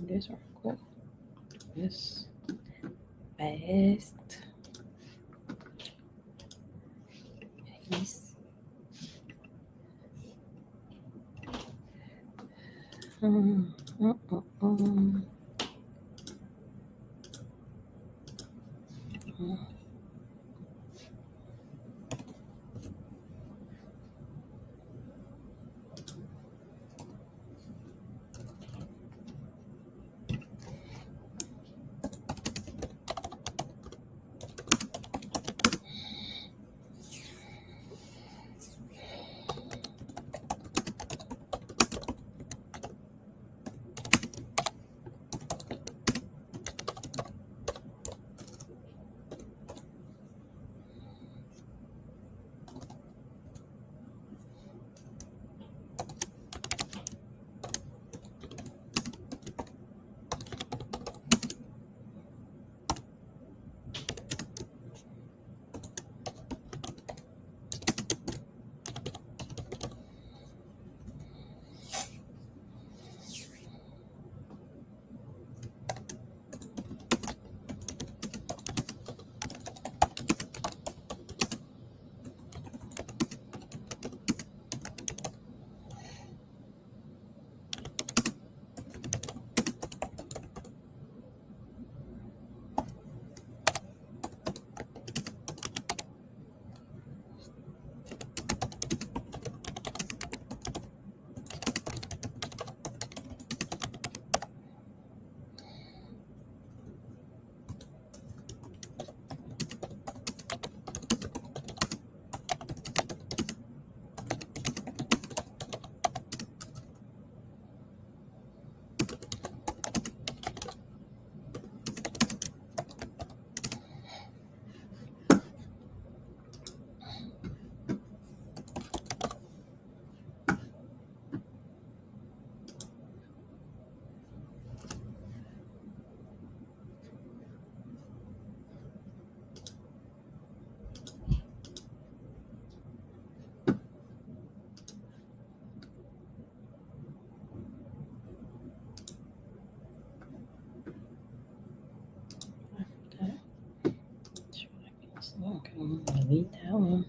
this real quick. This fast. Peace. Okay, delete that one.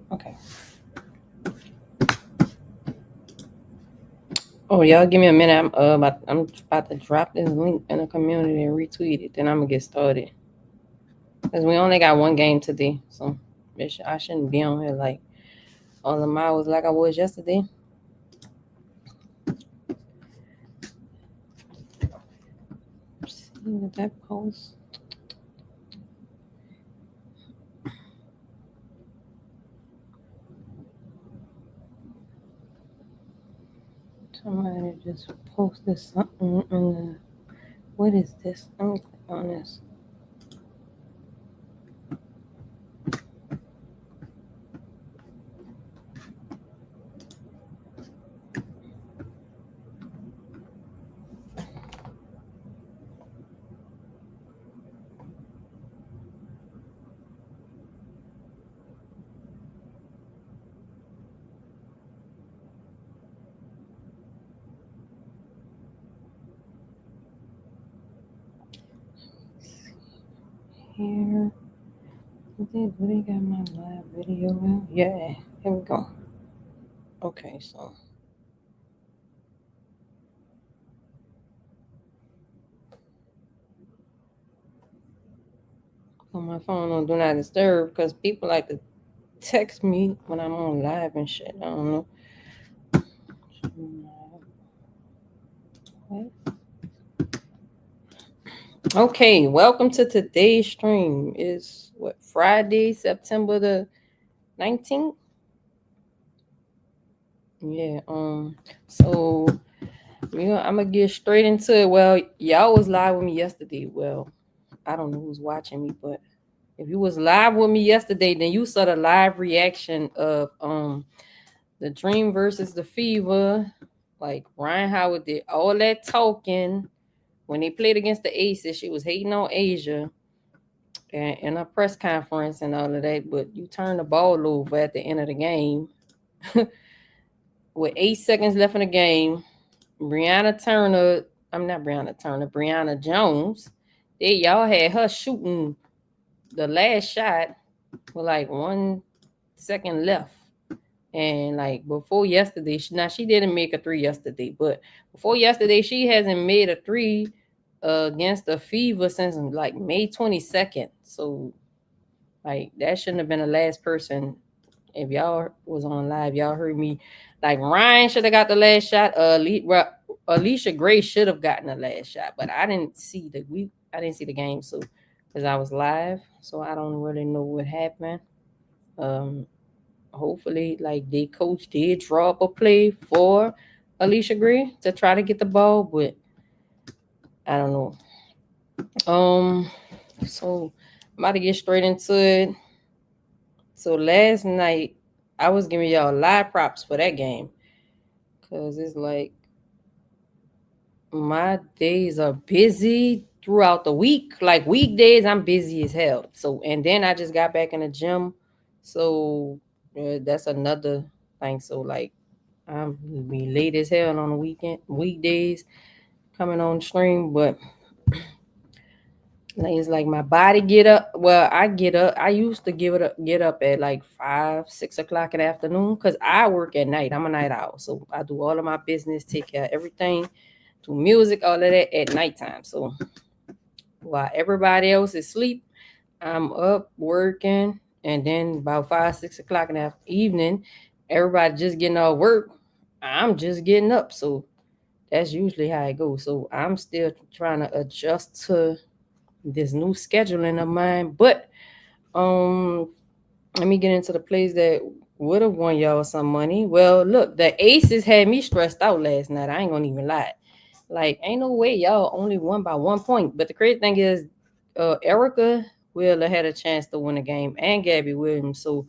Okay. Oh, y'all, give me a minute. I'm about to drop this link in the community and retweet it. Then I'm gonna get started. Cause we only got one game today, so I shouldn't be on here like on the miles like I was yesterday. See that post. Somebody just posted something in the. What is this? Let me click on this. here. Do they got my live video out? Yeah, here we go. Okay, so on my phone on Do Not Disturb because people like to text me when I'm on live and shit. I don't know. Okay, welcome to today's stream. Is what Friday, September the 19th? Yeah, so I'm gonna get straight into it. Well, y'all was live with me yesterday. Well, I don't know who's watching me, but if you was live with me yesterday, then you saw the live reaction of the Dream versus the Fever. Like Ryan Howard did all that talking when they played against the Aces. She was hating on Asia and in a press conference and all of that. But you turn the ball over at the end of the game with 8 seconds left in the game. Brianna Jones. Y'all had her shooting the last shot with like 1 second left. And like before yesterday, she didn't make a three yesterday, but before yesterday, she hasn't made a three against the Fever since like May 22nd. So like that shouldn't have been the last person. If y'all was on live, y'all heard me. Like Ryan should have got the last shot. Alicia Gray should have gotten the last shot, but I didn't see the game, so because I was live, so I don't really know what happened. Hopefully, like the coach did draw up a play for Alicia Gray to try to get the ball, but I don't know. So I'm about to get straight into it. So last night I was giving y'all live props for that game because it's like my days are busy throughout the week. Like weekdays, I'm busy as hell. So and then I just got back in the gym, so that's another thing. So like I'm be late as hell on the weekdays coming on stream, but it's like my body get up. Well, I get up. I used to get up at like 5, 6 o'clock in the afternoon because I work at night. I'm a night owl, so I do all of my business, take care of everything, do music, all of that at nighttime. So while everybody else is asleep, I'm up working, and then about 5, 6 o'clock in the evening, everybody just getting off work. I'm just getting up, so that's usually how it goes. So I'm still trying to adjust to this new scheduling of mine. But let me get into the plays that would have won y'all some money. Well, look, the Aces had me stressed out last night. I ain't gonna even lie. Like, ain't no way y'all only won by 1 point. But the crazy thing is, Erica Wheeler had a chance to win the game, and Gabby Williams. So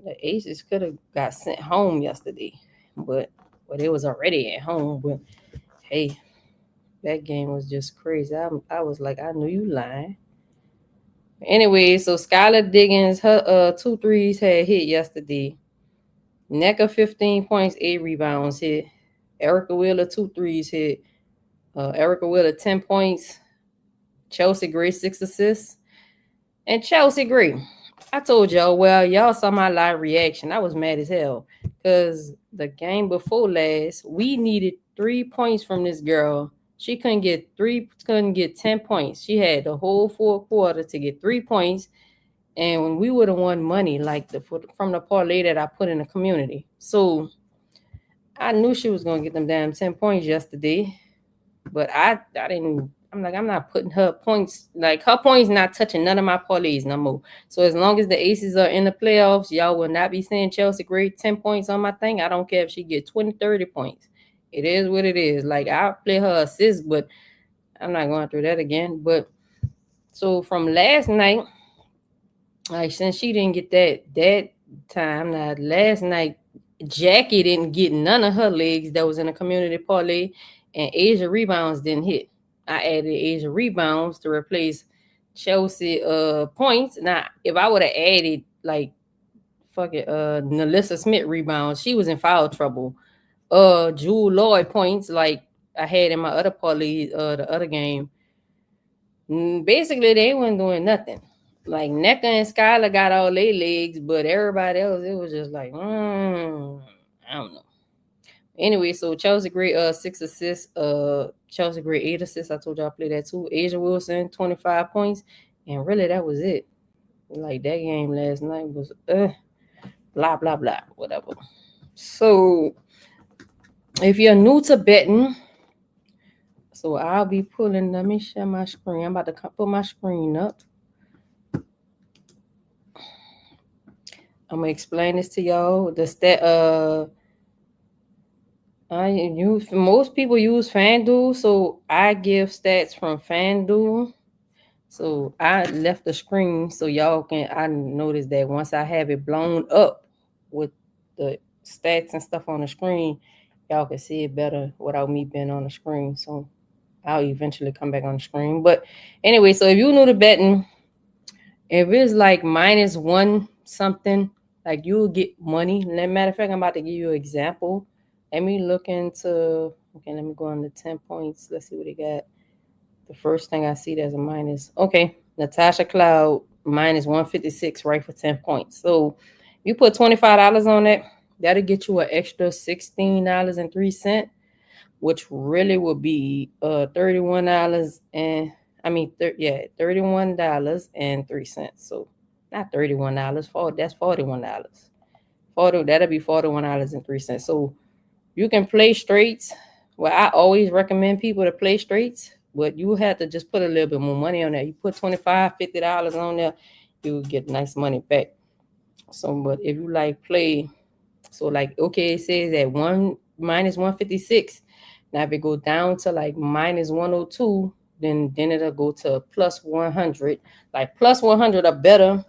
the Aces could have got sent home yesterday, but they was already at home. But hey, that game was just crazy. I was like, I knew you lying. Anyway, so Skylar Diggins, her 2 threes had hit yesterday. Necker 15 points, 8 rebounds hit. Erica Wheeler 2 threes hit. Erica Wheeler 10 points. Chelsea Gray 6 assists. And Chelsea Gray, I told y'all, well, y'all saw my live reaction. I was mad as hell because the game before last, we needed 3 points from this girl. She couldn't get 10 points. She had the whole 4th quarter to get 3 points. And when we would have won money, like from the parlay that I put in the community. So I knew she was going to get them damn 10 points yesterday. But I didn't. I'm not putting her points. Like, her points not touching none of my parlays no more. So as long as the Aces are in the playoffs, y'all will not be seeing Chelsea Gray 10 points on my thing. I don't care if she get 20, 30 points. It is what it is. Like, I'll play her assist, but I'm not going through that again. But so from last night, like, since she didn't get that time, now last night Jackie didn't get none of her legs that was in a community parlay, and Asia rebounds didn't hit. I added Asia rebounds to replace Chelsea points. Now, if I would have added like Nalissa Smith rebounds, she was in foul trouble. Jewel Lloyd points, like I had in my other parlay, the other game. Basically, they weren't doing nothing. Like Necka and Skylar got all their legs, but everybody else, it was just like, I don't know. Anyway, so Chelsea Gray 6 assists, Chelsea Gray 8 assists. I told y'all I played that too. Asia Wilson 25 points, and really that was it. Like that game last night was blah blah blah whatever. So if you're new to betting, so I'll be pulling. Let me share my screen. I'm about to put my screen up. I'm gonna explain this to y'all. The stat I use most people use FanDuel, so I give stats from FanDuel. So I left the screen so y'all can. I noticed that once I have it blown up with the stats and stuff on the screen, y'all can see it better without me being on the screen. So I'll eventually come back on the screen. But anyway, so if you new to betting, if it's like -1 something, like you'll get money. Matter of fact, I'm about to give you an example. Let me look into. Okay, let me go on the 10 points. Let's see what they got. The first thing I see there's a minus. Okay, Natasha Cloud -156, right, for 10 points. So you put $25 on that, that'll get you an extra $16.03, which really would be $31 and $31.03. So not $31, that's $41. 40 that'll be $41.03. So you can play straights. Well, I always recommend people to play straights, but you have to just put a little bit more money on there. You put $25, $50 on there, you get nice money back. So, but if you like play, so like okay, it says at -156. Now if it go down to like -102, then it'll go to +100. Like +100 or better.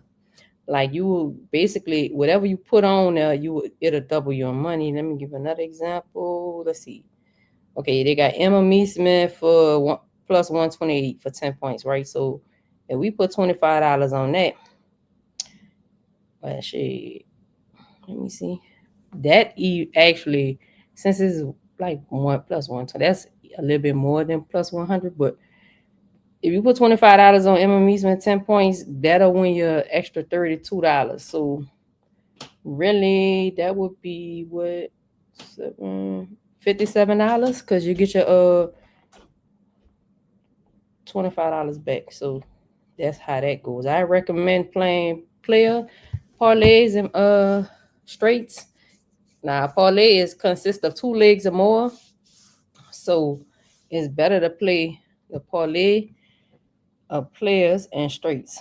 Like you will basically whatever you put on there, it'll double your money. Let me give another example. Let's see. Okay, they got Emma Meesmith for +128 for 10 points, right? So if we put $25 on that, well, shit, let me see. That actually, since it's like 1 + 1, so that's a little bit more than +100. But if you put $25 on Emma Meesmith 10 points, that'll win you extra $32. So really, that would be what $57 because you get your $25 back. So that's how that goes. I recommend playing player parlays and straights. Now parlay consists of 2 legs or more. So it's better to play the parlay of players and straights.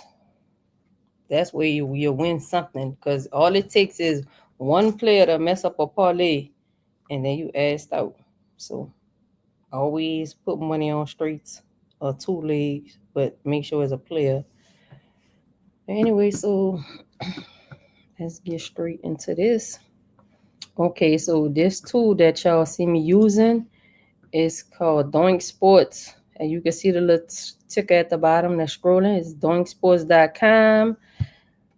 That's where you win something because all it takes is one player to mess up a parlay and then you asked out. So always put money on straights or 2 legs, but make sure it's a player. Anyway, so let's get straight into this. Okay, so this tool that y'all see me using is called Doink Sports. And you can see the little ticker at the bottom that's scrolling. It's doinksports.com.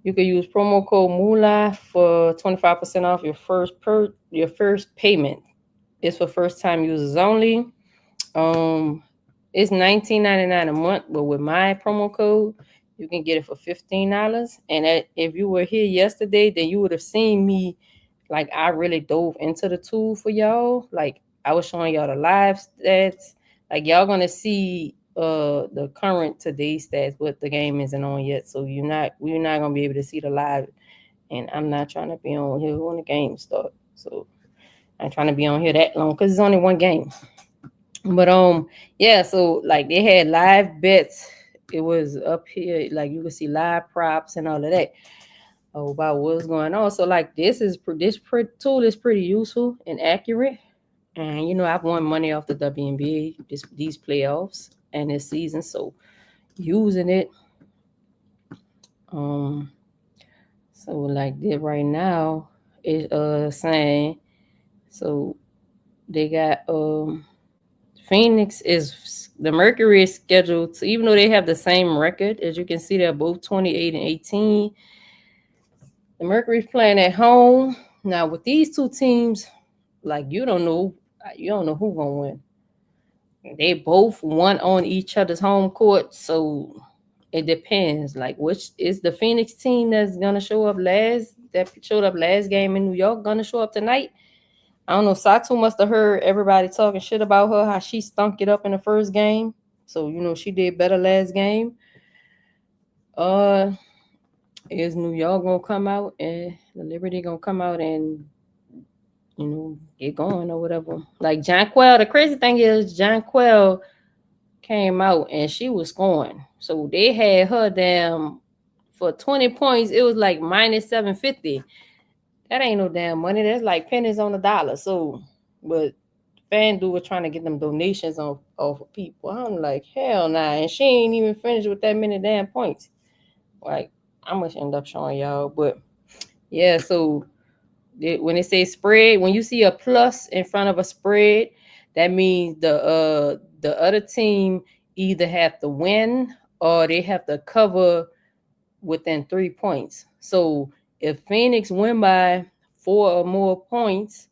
You can use promo code Moolah for 25% off your first payment. It's for first time users only. It's $19.99 a month, but with my promo code, you can get it for $15. And if you were here yesterday, then you would have seen me, like I really dove into the tool for y'all. Like I was showing y'all the live stats. Like y'all gonna see the current today's stats, but the game isn't on yet, so we're not gonna be able to see the live. And I'm not trying to be on here when the game starts, so I'm trying to be on here that long because it's only one game. But yeah, so like they had live bets. It was up here, like you can see live props and all of that about what's going on. So like this tool is pretty useful and accurate. And I've won money off the WNBA these playoffs and this season, so using it. So like that right now is saying, so they got Phoenix is the Mercury is scheduled to, even though they have the same record, as you can see, they're both 28 and 18. The Mercury's playing at home. Now with these two teams, like you don't know who's gonna win. They both won on each other's home court, so it depends. Like, which is the Phoenix team that's gonna show up last? That showed up last game in New York gonna show up tonight? I don't know. Satu must have heard everybody talking shit about her, how she stunk it up in the first game. So she did better last game. Uh, is New York gonna come out and the Liberty gonna come out and get going or whatever? Like Jonquel, the crazy thing is Jonquel came out and she was scoring. So they had her damn for 20 points. It was like minus 750. That ain't no damn money. That's like pennies on the dollar. So, but FanDuel was trying to get them donations off of people. I'm like, hell nah. And she ain't even finished with that many damn points. Like, I'm gonna end up showing y'all. But yeah, so when it says spread, when you see a plus in front of a spread, that means the other team either have to win or they have to cover within 3 points. So if Phoenix win by 4 or more points,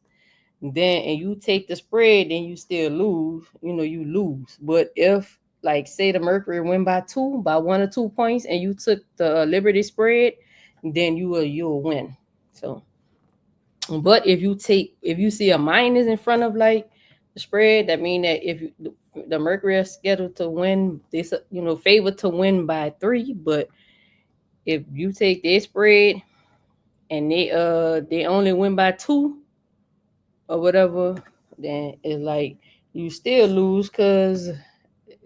then and you take the spread, then you still lose. You lose. But if, like, say the Mercury win by 1 or 2 points, and you took the Liberty spread, then you'll win. So, but if you see a minus in front of like the spread, that mean that if the Mercury is scheduled to win, they favored to win by 3, but if you take their spread and they only win by 2 or whatever, then it's like you still lose because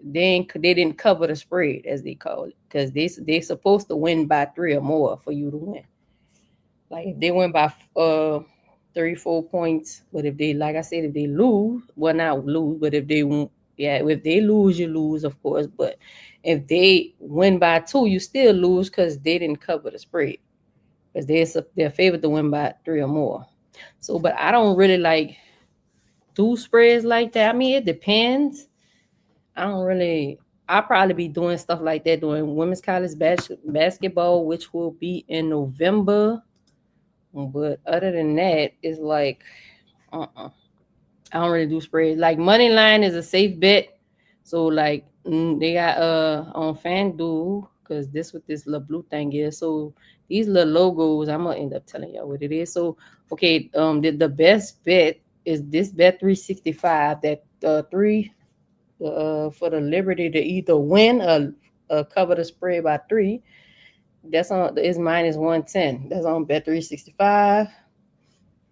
they didn't cover the spread, as they call it, because they're supposed to win by 3 or more for you to win. Like if they win by 3-4 points, but if they, like I said, if they lose, well, not lose, but if they lose, you lose, of course. But if they win by 2, you still lose because they didn't cover the spread, because they're favored to win by 3 or more. So, but I don't really like do spreads like that. I mean, it depends. I'll probably be doing stuff like that during women's college basketball, which will be in November. But other than that, it's like, I don't really do spreads. Like money line is a safe bet. So like they got on FanDuel, because this what this little blue thing is. So these little logos, I'm gonna end up telling y'all what it is. So okay, the best bet is this bet 365, that for the Liberty to either win or cover the spread by 3. That's on is minus 110. That's on bet 365.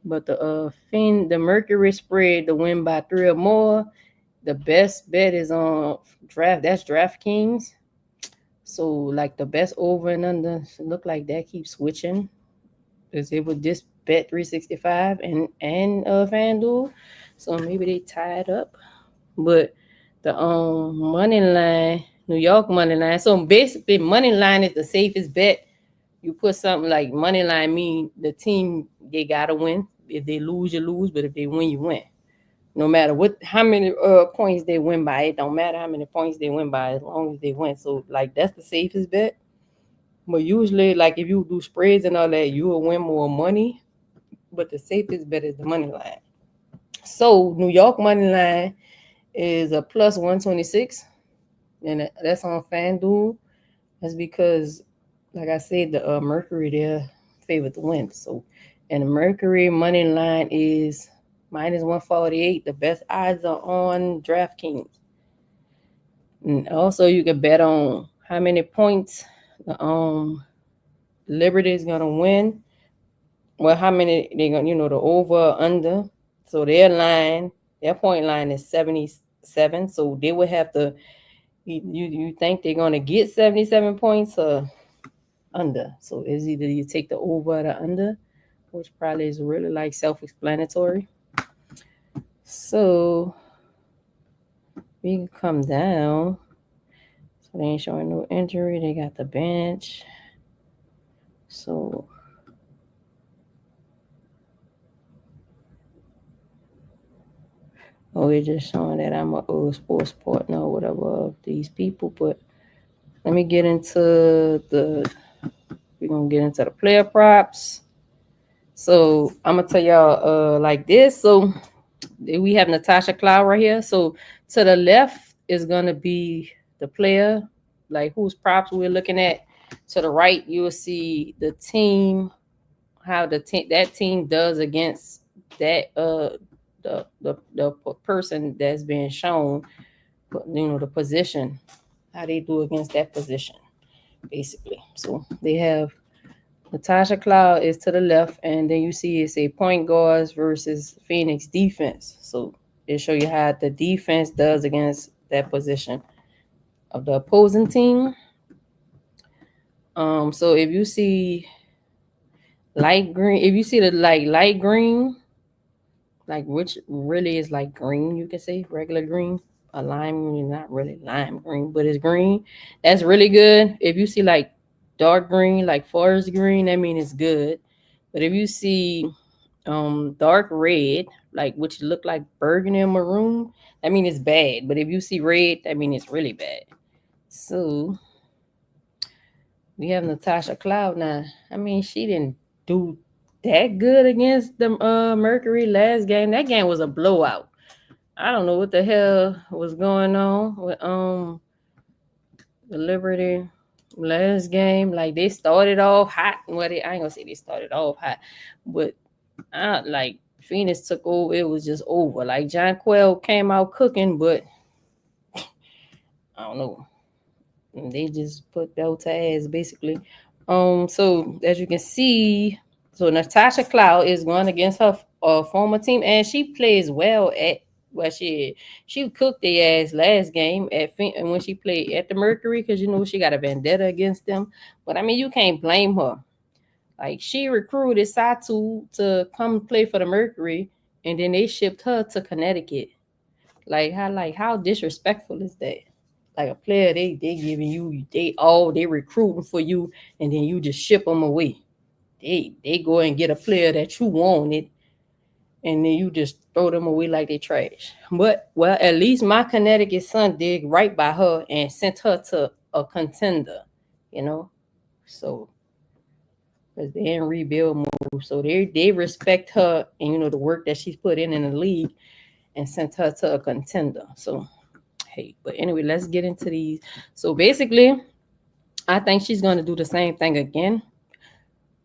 But the Mercury spread to win by 3 or more, the best bet is on That's DraftKings. So like the best over and under look like that keeps switching. Because it was just bet 365 and FanDuel. So maybe they tied up. But the money line, New York money line. So basically money line is the safest bet. You put something like money line, mean the team, they gotta win. If they lose, you lose. But if they win, you win. No matter how many points they win by, it don't matter how many points they win by, as long as they win. So like that's the safest bet. But usually, like if you do spreads and all that, you will win more money. But the safest bet is the money line. So New York money line is a plus 126, and that's on FanDuel. That's because, like I said, the Mercury there favored to win. So, and the Mercury money line is minus 148. The best odds are on DraftKings. And also, you can bet on how many points the Liberty is gonna win. Well, how many they're gonna, the over or under. So their point line is 77. So they would have to. You think they're gonna get 77 points or under? So it's either you take the over or the under, which probably is really like self-explanatory. So we can come down. So they ain't showing no injury. They got the bench. So we're just showing that I'm a old sports partner or whatever of these people. But let me get into we're gonna get into the player props. So I'm gonna tell y'all like this. So we have Natasha Cloud right here. So To the left is gonna be the player, like whose props we're looking at. To the right, you will see the team, how the team that team does against that the person that's being shown, the position, how they do against that position, basically. So they have Natasha Cloud is to the left, and then you see it's a point guards versus Phoenix defense. So it show you how the defense does against that position of the opposing team. So if you see light green, if you see the like light green, like which really is like green, you can say regular green, a lime green, not really lime green, but it's green. That's really good. If you see like dark green, like forest green, that means it's good. But if you see dark red, like which look like burgundy and maroon, that means it's bad. But if you see red, that means it's really bad. So we have Natasha Cloud now. I mean, she didn't do that good against the Mercury last game. That game was a blowout. I don't know what the hell was going on with the Liberty last game. Like they started off hot. Well, I ain't gonna say they started off hot, but like Phoenix took over. It was just over. Like John Quell came out cooking, but I don't know. They just put belt to ass basically. So as you can see, so Natasha Cloud is going against her former team, and she plays well at well she cooked their ass last game and when she played at the Mercury, because she got a vendetta against them. But I mean, you can't blame her. Like she recruited Satu to come play for the Mercury, and then they shipped her to Connecticut. Like how disrespectful is that? Like a player, they giving you they recruiting for you, and then you just ship them away. They go and get a player that you wanted, and then you just throw them away like they trash. But well, at least my Connecticut son did right by her and sent her to a contender, you know. So because they're in rebuild mode, so they respect her and the work that she's put in the league, and sent her to a contender. So hey, but anyway, let's get into these. So basically, I think she's gonna do the same thing again,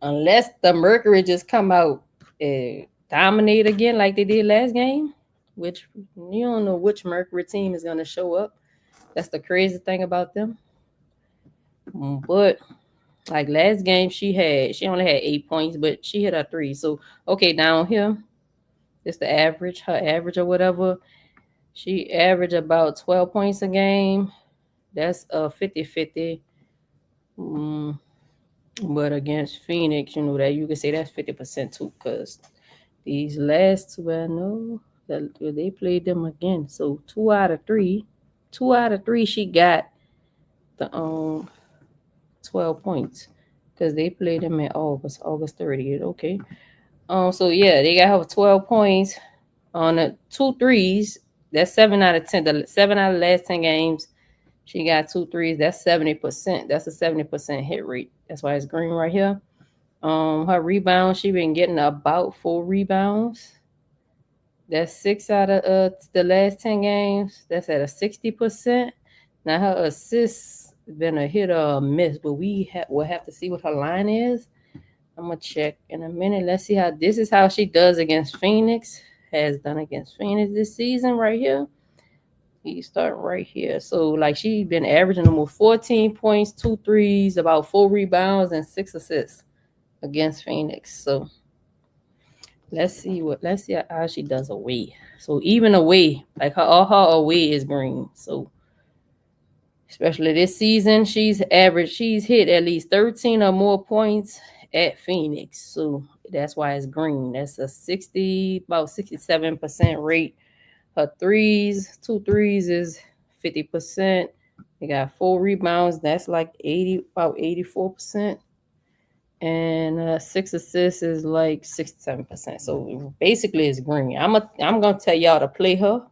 unless the Mercury just come out and dominate again like they did last game. Which you don't know which Mercury team is gonna show up. That's the crazy thing about them. But like last game, she only had 8 points, but she hit her three. So okay, down here, it's the average, her average or whatever. She averaged about 12 points a game. That's a 50-50. Mm, but against Phoenix, that you can say that's 50% too, because these last two, I know that they played them again. So two out of three, she got the 12 points, because they played them in August 30th. Okay. So yeah, they got her 12 points on the two threes. That's 7 out of 10. The 7 out of the last 10 games, she got two threes. That's 70%. That's a 70% hit rate. That's why it's green right here. Her rebounds, she been getting about 4 rebounds. That's 6 out of the last 10 games. That's at a 60%. Now her assists been a hit or a miss, but we'll have to see what her line is. I'm gonna check in a minute. Let's see how this is how she does against Phoenix. Has done against Phoenix this season right here. You start right here. So like she been averaging almost 14 points, two threes, about 4 rebounds, and 6 assists against Phoenix. So let's see how she does away. So even away, like all her away is green. So especially this season, she's hit at least 13 or more points at Phoenix. So that's why it's green. That's a about 67% rate. Her two threes is 50%. They got 4 rebounds. That's like about 84%. And 6 assists is like 67%. So basically, it's green. I'm gonna tell y'all to play her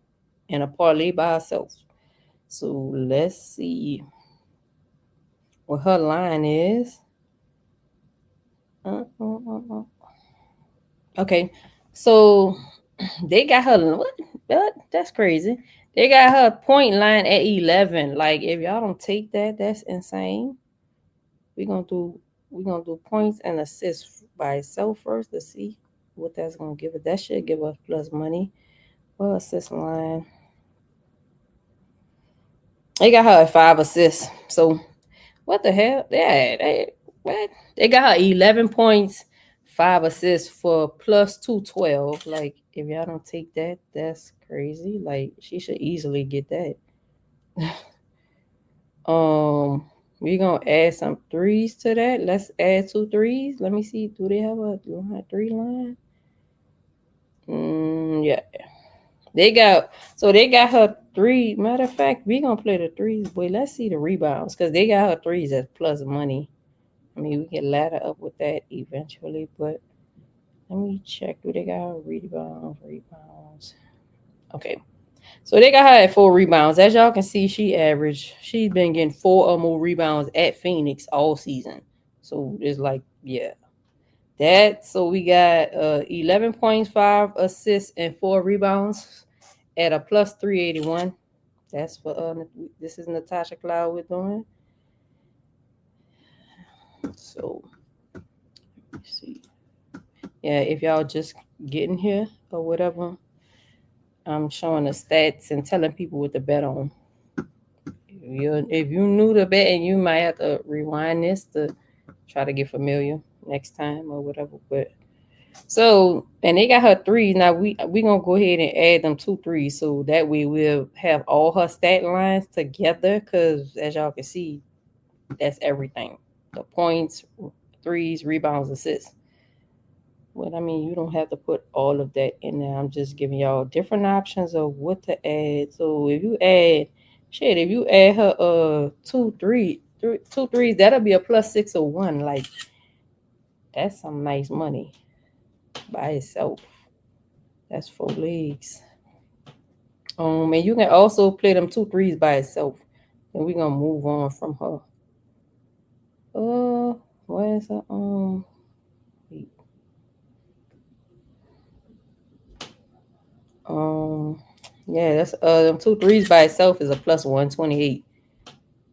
in a parlay by herself. So let's see what her line is. Okay, so they got her. What? That's crazy. They got her point line at 11. Like, if y'all don't take that, that's insane. We're gonna do points and assists by itself first to see what that's gonna give us. That should give us plus money. Well, assist line. They got her at 5 assists. So what the hell? What? They got her 11 points, 5 assists for plus 212. Like, if y'all don't take that, that's crazy. Like, she should easily get that. We gonna add some threes to that. Let's add 2 threes. Let me see. Do they have a 3 line? Yeah. They got her 3. Matter of fact, we gonna play the threes. Boy, let's see the rebounds. Cause they got her threes as plus money. I mean, we can ladder up with that eventually, but let me check. Do they got her rebounds? Okay. So they got her at 4 rebounds. As y'all can see, she's been getting 4 or more rebounds at Phoenix all season. So it's like, yeah. So we got 11 points, 5 assists, and 4 rebounds at a plus 381. That's for this is Natasha Cloud we're doing. So let's see. Yeah, if y'all just getting here or whatever, I'm showing the stats and telling people what to bet on. If you new to betting, you might have to rewind this to try to get familiar next time or whatever. But so, and they got her threes. Now we gonna go ahead and add them 2 threes, so that way we'll have all her stat lines together. Cause as y'all can see, that's everything: the points, threes, rebounds, assists. But I mean, you don't have to put all of that in there. I'm just giving y'all different options of what to add. So if you add her 2 threes, that'll be a plus 601. Like, that's some nice money by itself. That's 4 legs. And you can also play them 2 threes by itself. And we're gonna move on from her. Where is her? Yeah, that's them 2 threes by itself is a plus 128.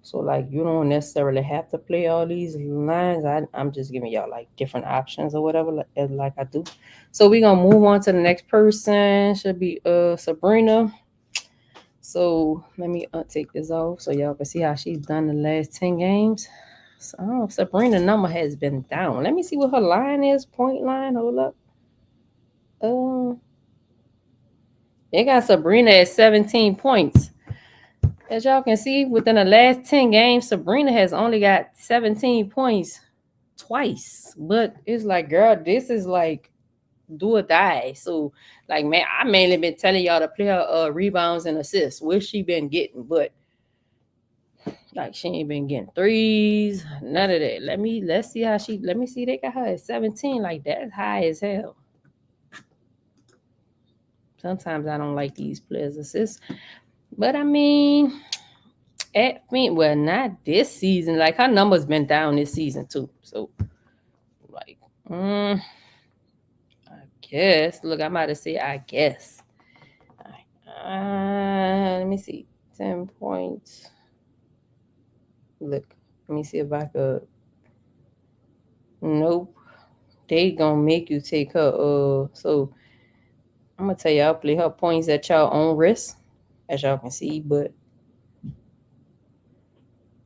So like, you don't necessarily have to play all these lines. I'm just giving y'all like different options or whatever, like I do. So we're gonna move on to the next person. Should be Sabrina. So let me take this off so y'all can see how she's done the last 10 games. So Sabrina number has been down. Let me see what her line is. Point line. Hold up. They got Sabrina at 17 points. As y'all can see, within the last 10 games, Sabrina has only got 17 points twice. But it's like, girl, this is like do or die. So, like, man, I mainly been telling y'all to play her rebounds and assists, which she been getting, but like, she ain't been getting threes, none of that. Let me see. They got her at 17. Like, that's high as hell. Sometimes I don't like these players' assists, but I mean, well, not this season. Like, her numbers been down this season too. So, like, I guess. Look, I'm about to say, I guess. Let me see. 10 points. Look, let me see if I could. Nope. They gonna make you take her. So I'm gonna tell y'all, play her points at y'all own risk, as y'all can see. But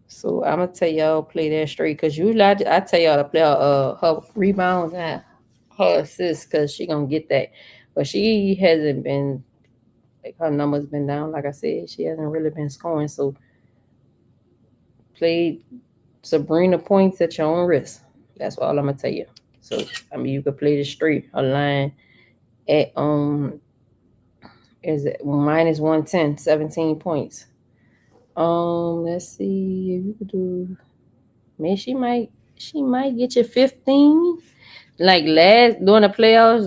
so I'm gonna tell y'all, play that straight, because usually I tell y'all to play her rebounds and her assists, because she gonna get that. But she hasn't been, like, her numbers been down. Like I said, she hasn't really been scoring. So play Sabrina points at your own risk. That's all I'm gonna tell you. So I mean, you could play this straight, a line at is it minus 110, 17 points. Let's see if you could do. Man, she might get you 15. Like, during the playoffs,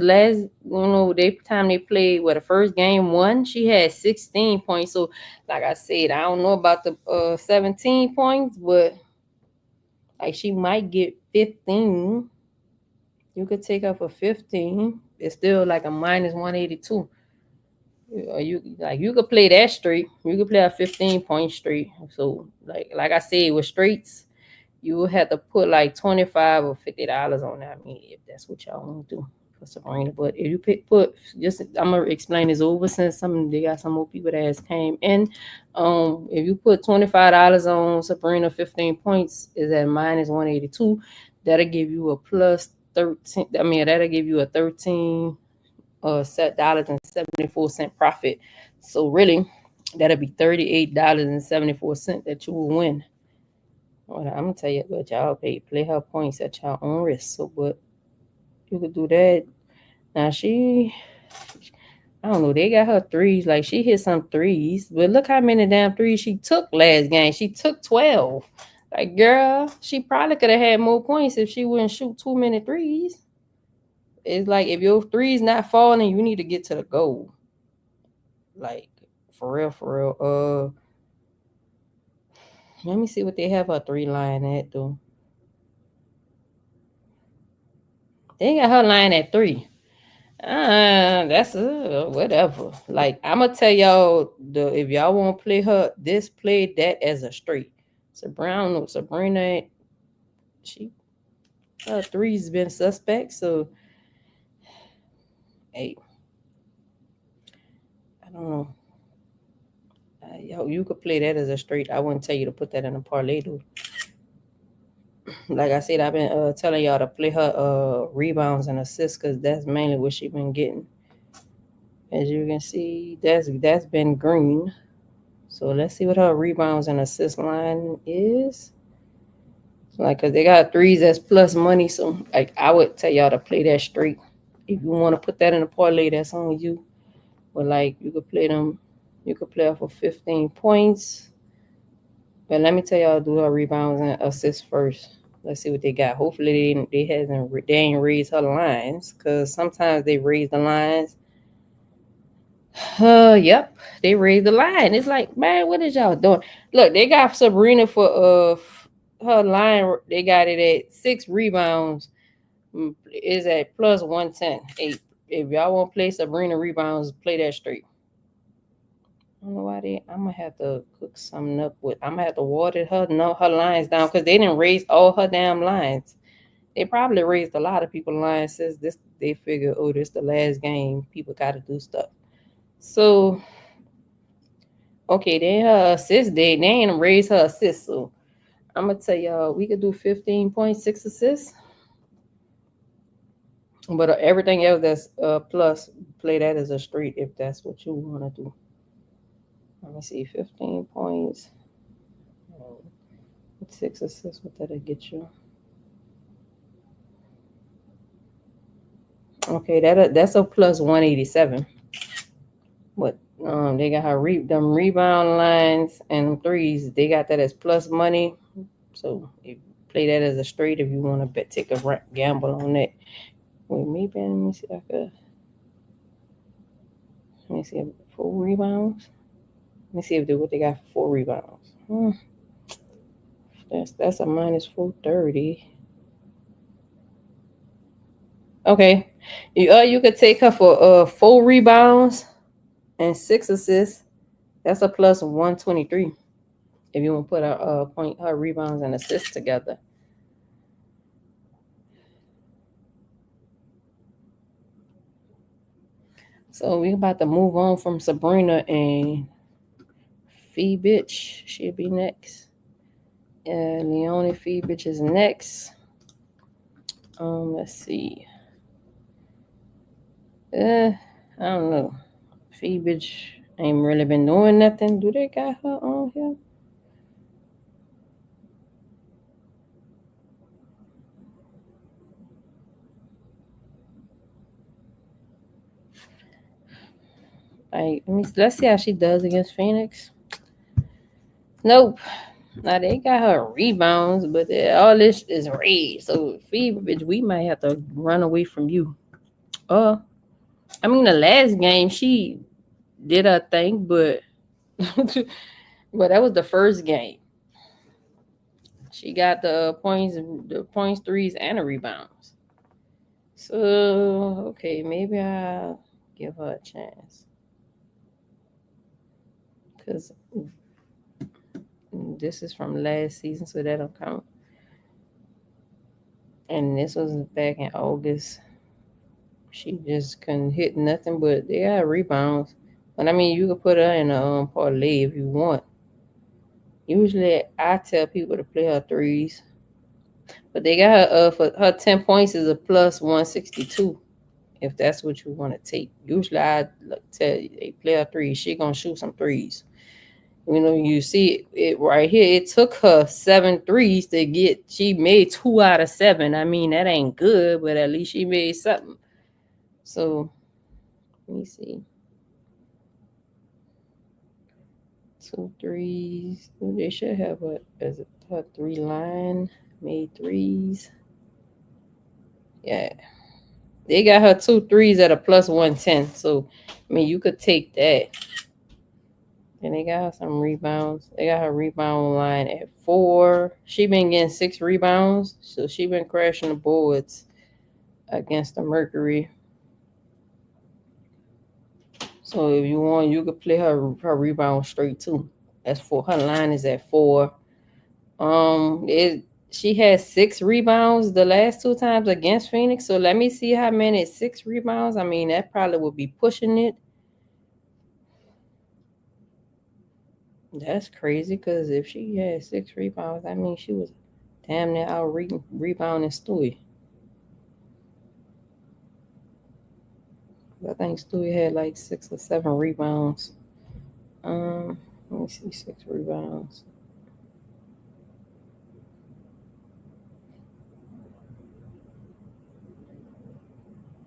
they played the first game one, she had 16 points. So like I said, I don't know about the 17 points, but like, she might get 15. You could take her for 15. It's still like a minus 182. You could play that straight. You could play a 15-point straight. So like I said with straights, you will have to put like $25 or $50 on that. I mean, if that's what y'all want to do for Sabrina. But if you put just, I'm gonna explain this over since they got some more people that has came in. If you put $25 on Sabrina, 15 points is at minus 182. That'll give you a plus 13. I mean, that'll give you a 13 set $0.74 profit. So really, that'll be $38.74 that you will win. Well, I'm gonna tell you, but y'all play her points at your own risk. So, but you could do that. Now I don't know. They got her threes. Like she hit some threes, but look how many damn threes she took last game. She took 12. Like girl, she probably could have had more points if she wouldn't shoot too many threes. It's like if your threes not falling, you need to get to the goal. Like for real, for real. Let me see what they have her three line at though. They got her line at 3. That's whatever. Like I'm gonna tell y'all if y'all want to play her, play that as a straight. Sabrina, she her three's been suspect. So hey, I don't know. You could play that as a straight. I wouldn't tell you to put that in a parlay though. Like I said, I've been telling y'all to play her rebounds and assists because that's mainly what she been getting. As you can see, that's been green. So let's see what her rebounds and assist line is. Like, cause they got threes that's plus money. So like I would tell y'all to play that straight. If you want to put that in a parlay, that's on you. But like you could play them, you could play her for 15 points. But let me tell y'all do her rebounds and assists first. Let's see what they got. Hopefully they ain't raised her lines. Cause sometimes they raise the lines. Yep, they raised the line. It's like, man, what is y'all doing? Look, they got Sabrina for her line. They got it at 6 rebounds. Is at plus 110. If y'all want to play Sabrina rebounds, play that straight. I don't know why I'm gonna have to cook something up with. I'm gonna have to water her lines down because they didn't raise all her damn lines. They probably raised a lot of people's lines since this. They figure, oh, this the last game. People got to do stuff. So okay, then her assist they ain't raise her assist. So I'm gonna tell y'all we could do 15.6 assists. But everything else that's plus, play that as a straight if that's what you want to do. Let me see, 15 points, 6 assists. What that'll get you? Okay, that's a plus 187. But they got her them rebound lines and threes. They got that as plus money. So you play that as a straight if you want to take a gamble on that. Wait, maybe let me see if I could. Let me see 4 rebounds. Let me see if what they got for 4 rebounds. That's a minus 430. Okay, you could take her for 4 rebounds and 6 assists. That's a plus 123. If you want to put her rebounds and assists together. So we're about to move on from Sabrina and Fee Bitch. She'll be next. And Leonie Fee Bitch is next. Let's see. I don't know. Fee Bitch ain't really been doing nothing. Do they got her on here? Like, let's see how she does against Phoenix. Nope. Now they got her rebounds, but all this is red. So Fee Bitch, we might have to run away from you. I mean the last game she did her thing, but but that was the first game. She got the points, threes, and the rebounds. So okay, maybe I'll give her a chance. because this is from last season, so that don't count. And this was back in August. She just couldn't hit nothing, but they got rebounds. But I mean, you could put her in a parlay if you want. Usually, I tell people to play her threes, but they got her for her 10 points is a plus 162. If that's what you want to take, usually I tell you they play her threes. She gonna shoot some threes. You see it right here. It took her 7 threes to get. She made 2 out of 7. I mean, that ain't good, but at least she made something. So let me see. 2 threes. They should have her 3 line made threes. Yeah, they got her 2 threes at a plus 110. So I mean, you could take that. And they got her some rebounds. They got her rebound line at 4. She been getting 6 rebounds, so she been crashing the boards against the Mercury. So if you want, you could play her rebound straight too. That's 4. Her line is at 4. She had 6 rebounds the last 2 times against Phoenix. So let me see how many 6 rebounds. I mean, that probably would be pushing it. That's crazy because if she had 6 rebounds, I mean, she was damn near out rebounding Stewie. I think Stewie had like 6 or 7 rebounds. Let me see, 6 rebounds.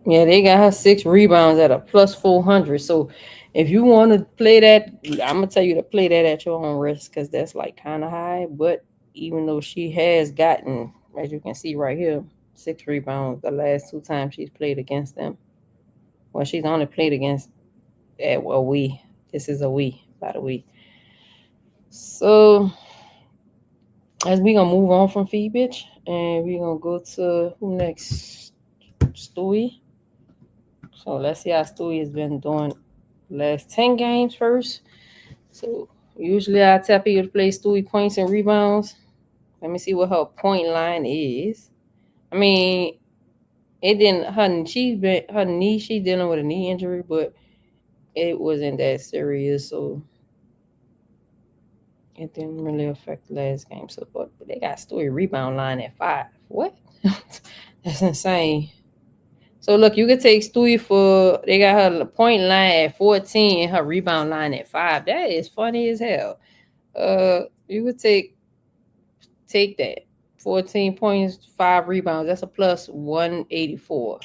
Yeah, they got her 6 rebounds at a plus 400. So if you want to play that, I'm gonna tell you to play that at your own risk because that's like kind of high. But even though she has gotten, as you can see right here, 6 rebounds the last 2 times she's played against them. Well, she's only played against we. This is a we, by the way. So as we gonna move on from Fee Bitch, and we gonna go to who next? Stewie. So let's see how Stewie has been doing last 10 games first. So usually I tell people to play Stewie points and rebounds. Let me see what her point line is. I mean, it didn't her knee, she dealing with a knee injury, but it wasn't that serious, so it didn't really affect the last game. So but they got Stewie rebound line at 5. What? That's insane. So look, you could take Stewie for they got her point line at 14 and her rebound line at 5. That is funny as hell. You would take that. 14 points, 5 rebounds. That's a plus 184.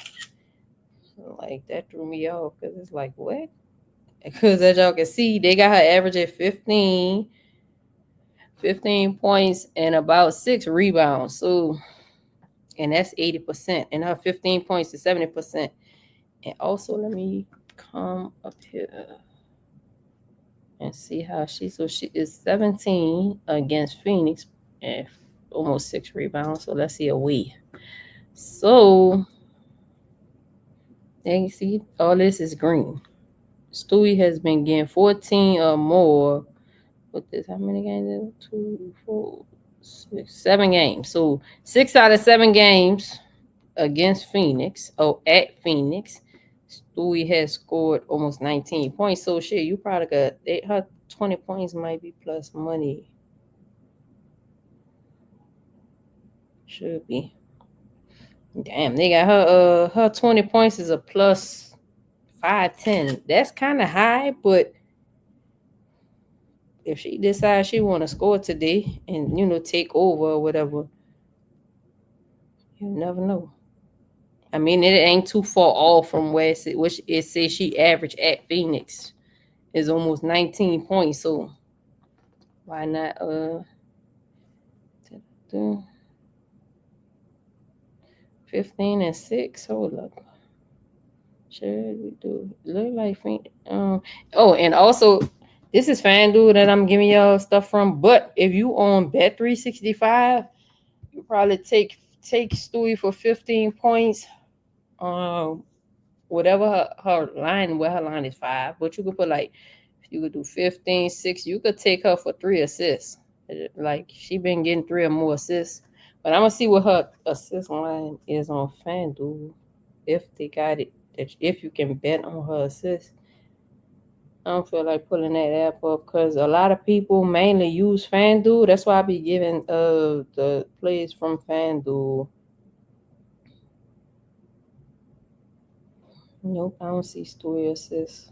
Like that threw me off because it's like what? Because as y'all can see, they got her average at 15 points and about 6 rebounds. So and that's 80%. And her 15 points is 70%. And also let me come up here and see how she is 17 against Phoenix and almost 6 rebounds. So let's see a we. So there you see all this is green. Stewie has been getting 14 or more with this. How many games? 2, 4, 6, 7 games. So 6 out of 7 games against Phoenix. At Phoenix. Stewie has scored almost 19 points. So shit, you probably got her 20 points might be plus money. Should be. Damn, they got her 20 points is a plus 510. That's kind of high, but if she decides she want to score today and take over or whatever, you never know. I mean, it ain't too far off from where it says she averaged at Phoenix is almost 19 points. So why not 15 and 6? Hold up. Should we do look like Phoenix? And also this is FanDuel that I'm giving y'all stuff from. But if you on Bet365, you probably take Stewie for 15 points. Whatever her line, where her line is 5, but you could put like You could do 15, 6. You could take her for 3 assists. Like she been getting 3 or more assists. But I'm gonna see what her assist line is on FanDuel. If they got it, if you can bet on her assist. I don't feel like pulling that app up because a lot of people mainly use FanDuel. That's why I be giving the plays from FanDuel. Nope, I don't see story assists.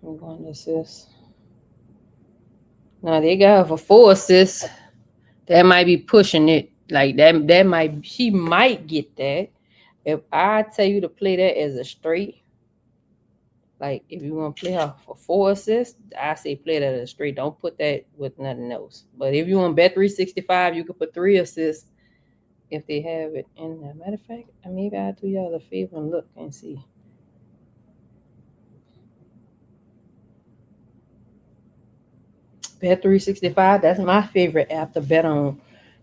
I'm going to assist. Now they got her for 4 assists. That might be pushing it. Like that might she might get that. If I tell you to play that as a straight, like if you want to play her for 4 assists, I say play that as a straight. Don't put that with nothing else. But if you want bet 365, you could put 3 assists if they have it. And matter of fact, maybe I'll do y'all a favor and look and see. Bet 365, that's my favorite app to bet on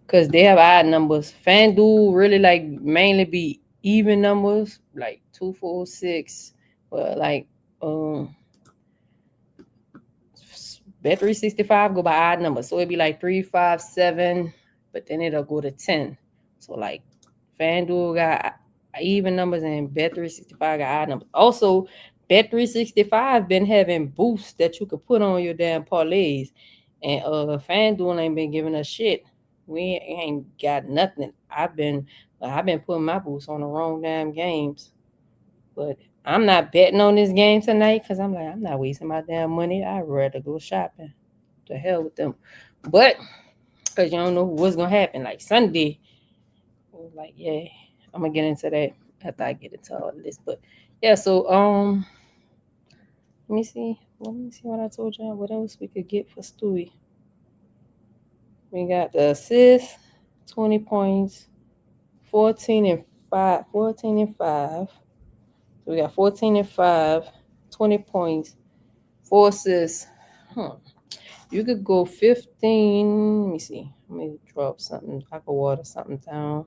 because they have odd numbers. FanDuel really like mainly be even numbers, like 2, 4, 6, but like Bet 365 go by odd numbers. So it'd be like 3, 5, 7, but then it'll go to 10. So like FanDuel got even numbers and Bet 365 got odd numbers. Also, Bet 365 been having boosts that you could put on your damn parlays. And FanDuel ain't been giving us shit. We ain't got nothing. I've been putting my boosts on the wrong damn games. But I'm not betting on this game tonight because I'm like, I'm not wasting my damn money. I'd rather go shopping. To hell with them. But because you don't know what's gonna happen. Like Sunday, like, yeah, I'm gonna get into that after I get into all this. But yeah, so let me see what I told y'all. What else we could get for Stewie? We got the assist, 20 points, 14 and 5. So we got 14 and 5, 20 points, 4 assists. You could go 15. Let me see. Let me drop something. I could water something down.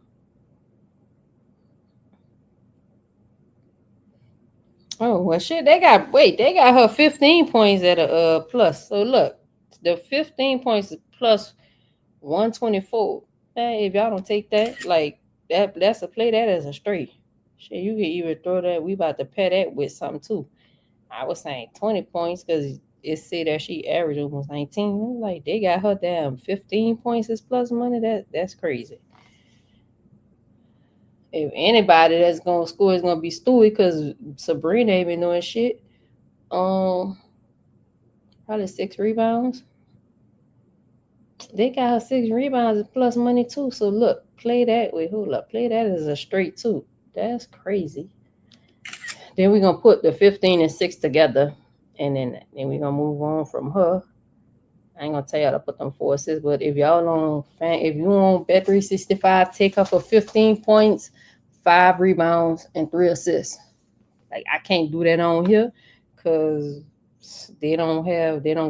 Oh, well, shit. They got her 15 points at a plus. So look, the 15 points is plus 124. Hey, if y'all don't take that, like that's a play that as a straight. Shit, you can even throw that. We about to pay that with something too. I was saying 20 points because it said that she averaged almost 19. Like they got her damn 15 points as plus money. That's crazy. If anybody that's gonna score is gonna be Stewie because Sabrina ain't been doing shit. Probably 6 rebounds. They got her 6 rebounds plus money too. So look, play that. Wait, hold up. Play that as a straight too. That's crazy. Then we're gonna put the 15 and 6 together, and then we're gonna move on from her. I ain't gonna tell y'all to put them 4 assists, but if y'all if you on Bet 365, take her for 15 points, 5 rebounds, and 3 assists. Like I can't do that on here because they don't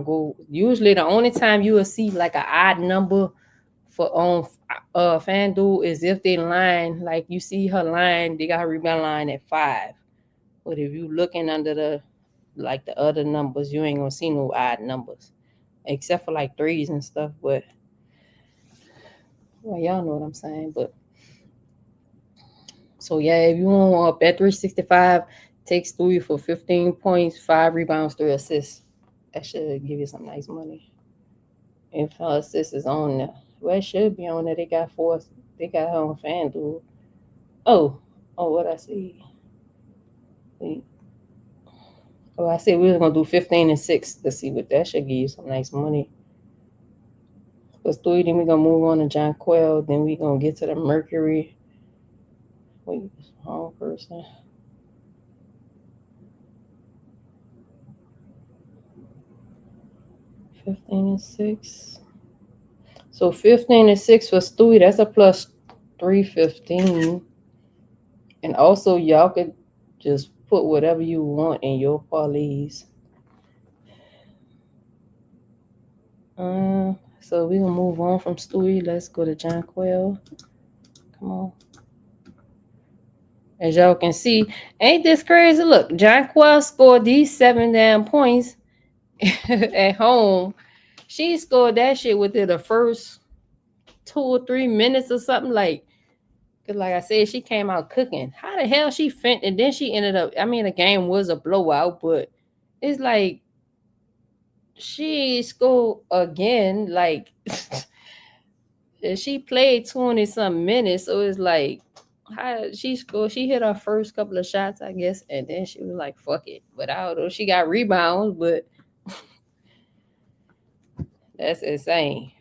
go. Usually the only time you will see like an odd number for on FanDuel is if they line, like you see her line, they got her rebound line at 5. But if you looking under the other numbers, you ain't gonna see no odd numbers. Except for like threes and stuff, but well, y'all know what I'm saying. But so yeah, if you want Bet 365, takes 3 for 15 points, 5 rebounds, 3 assists. That should give you some nice money. If her assist is on there, well, it should be on there. They got 4. They got her on FanDuel. Oh, what I see. Wait. Oh, I said we were gonna do 15 and 6 to see what that should give you some nice money. Plus 3, then we're gonna move on to John Quell, then we're gonna get to the Mercury. Wait, wrong person. $15 and 6. So 15 and 6 for Stewie, that's a plus 315. And also y'all could just put whatever you want in your parlays. So we're gonna move on from Stewie. Let's go to John Quell. Come on. As y'all can see, ain't this crazy? Look, John Quell scored these 7 damn points, at home. She scored that shit within the first 2 or 3 minutes or something. Cause like I said, she came out cooking. How the hell she fent? And then she ended up. I mean, the game was a blowout, but it's like she scored again. She played 20 some minutes, so it's like how she scored. She hit her first couple of shots, I guess, and then she was like, "Fuck it." But I don't know. She got rebounds, but that's insane.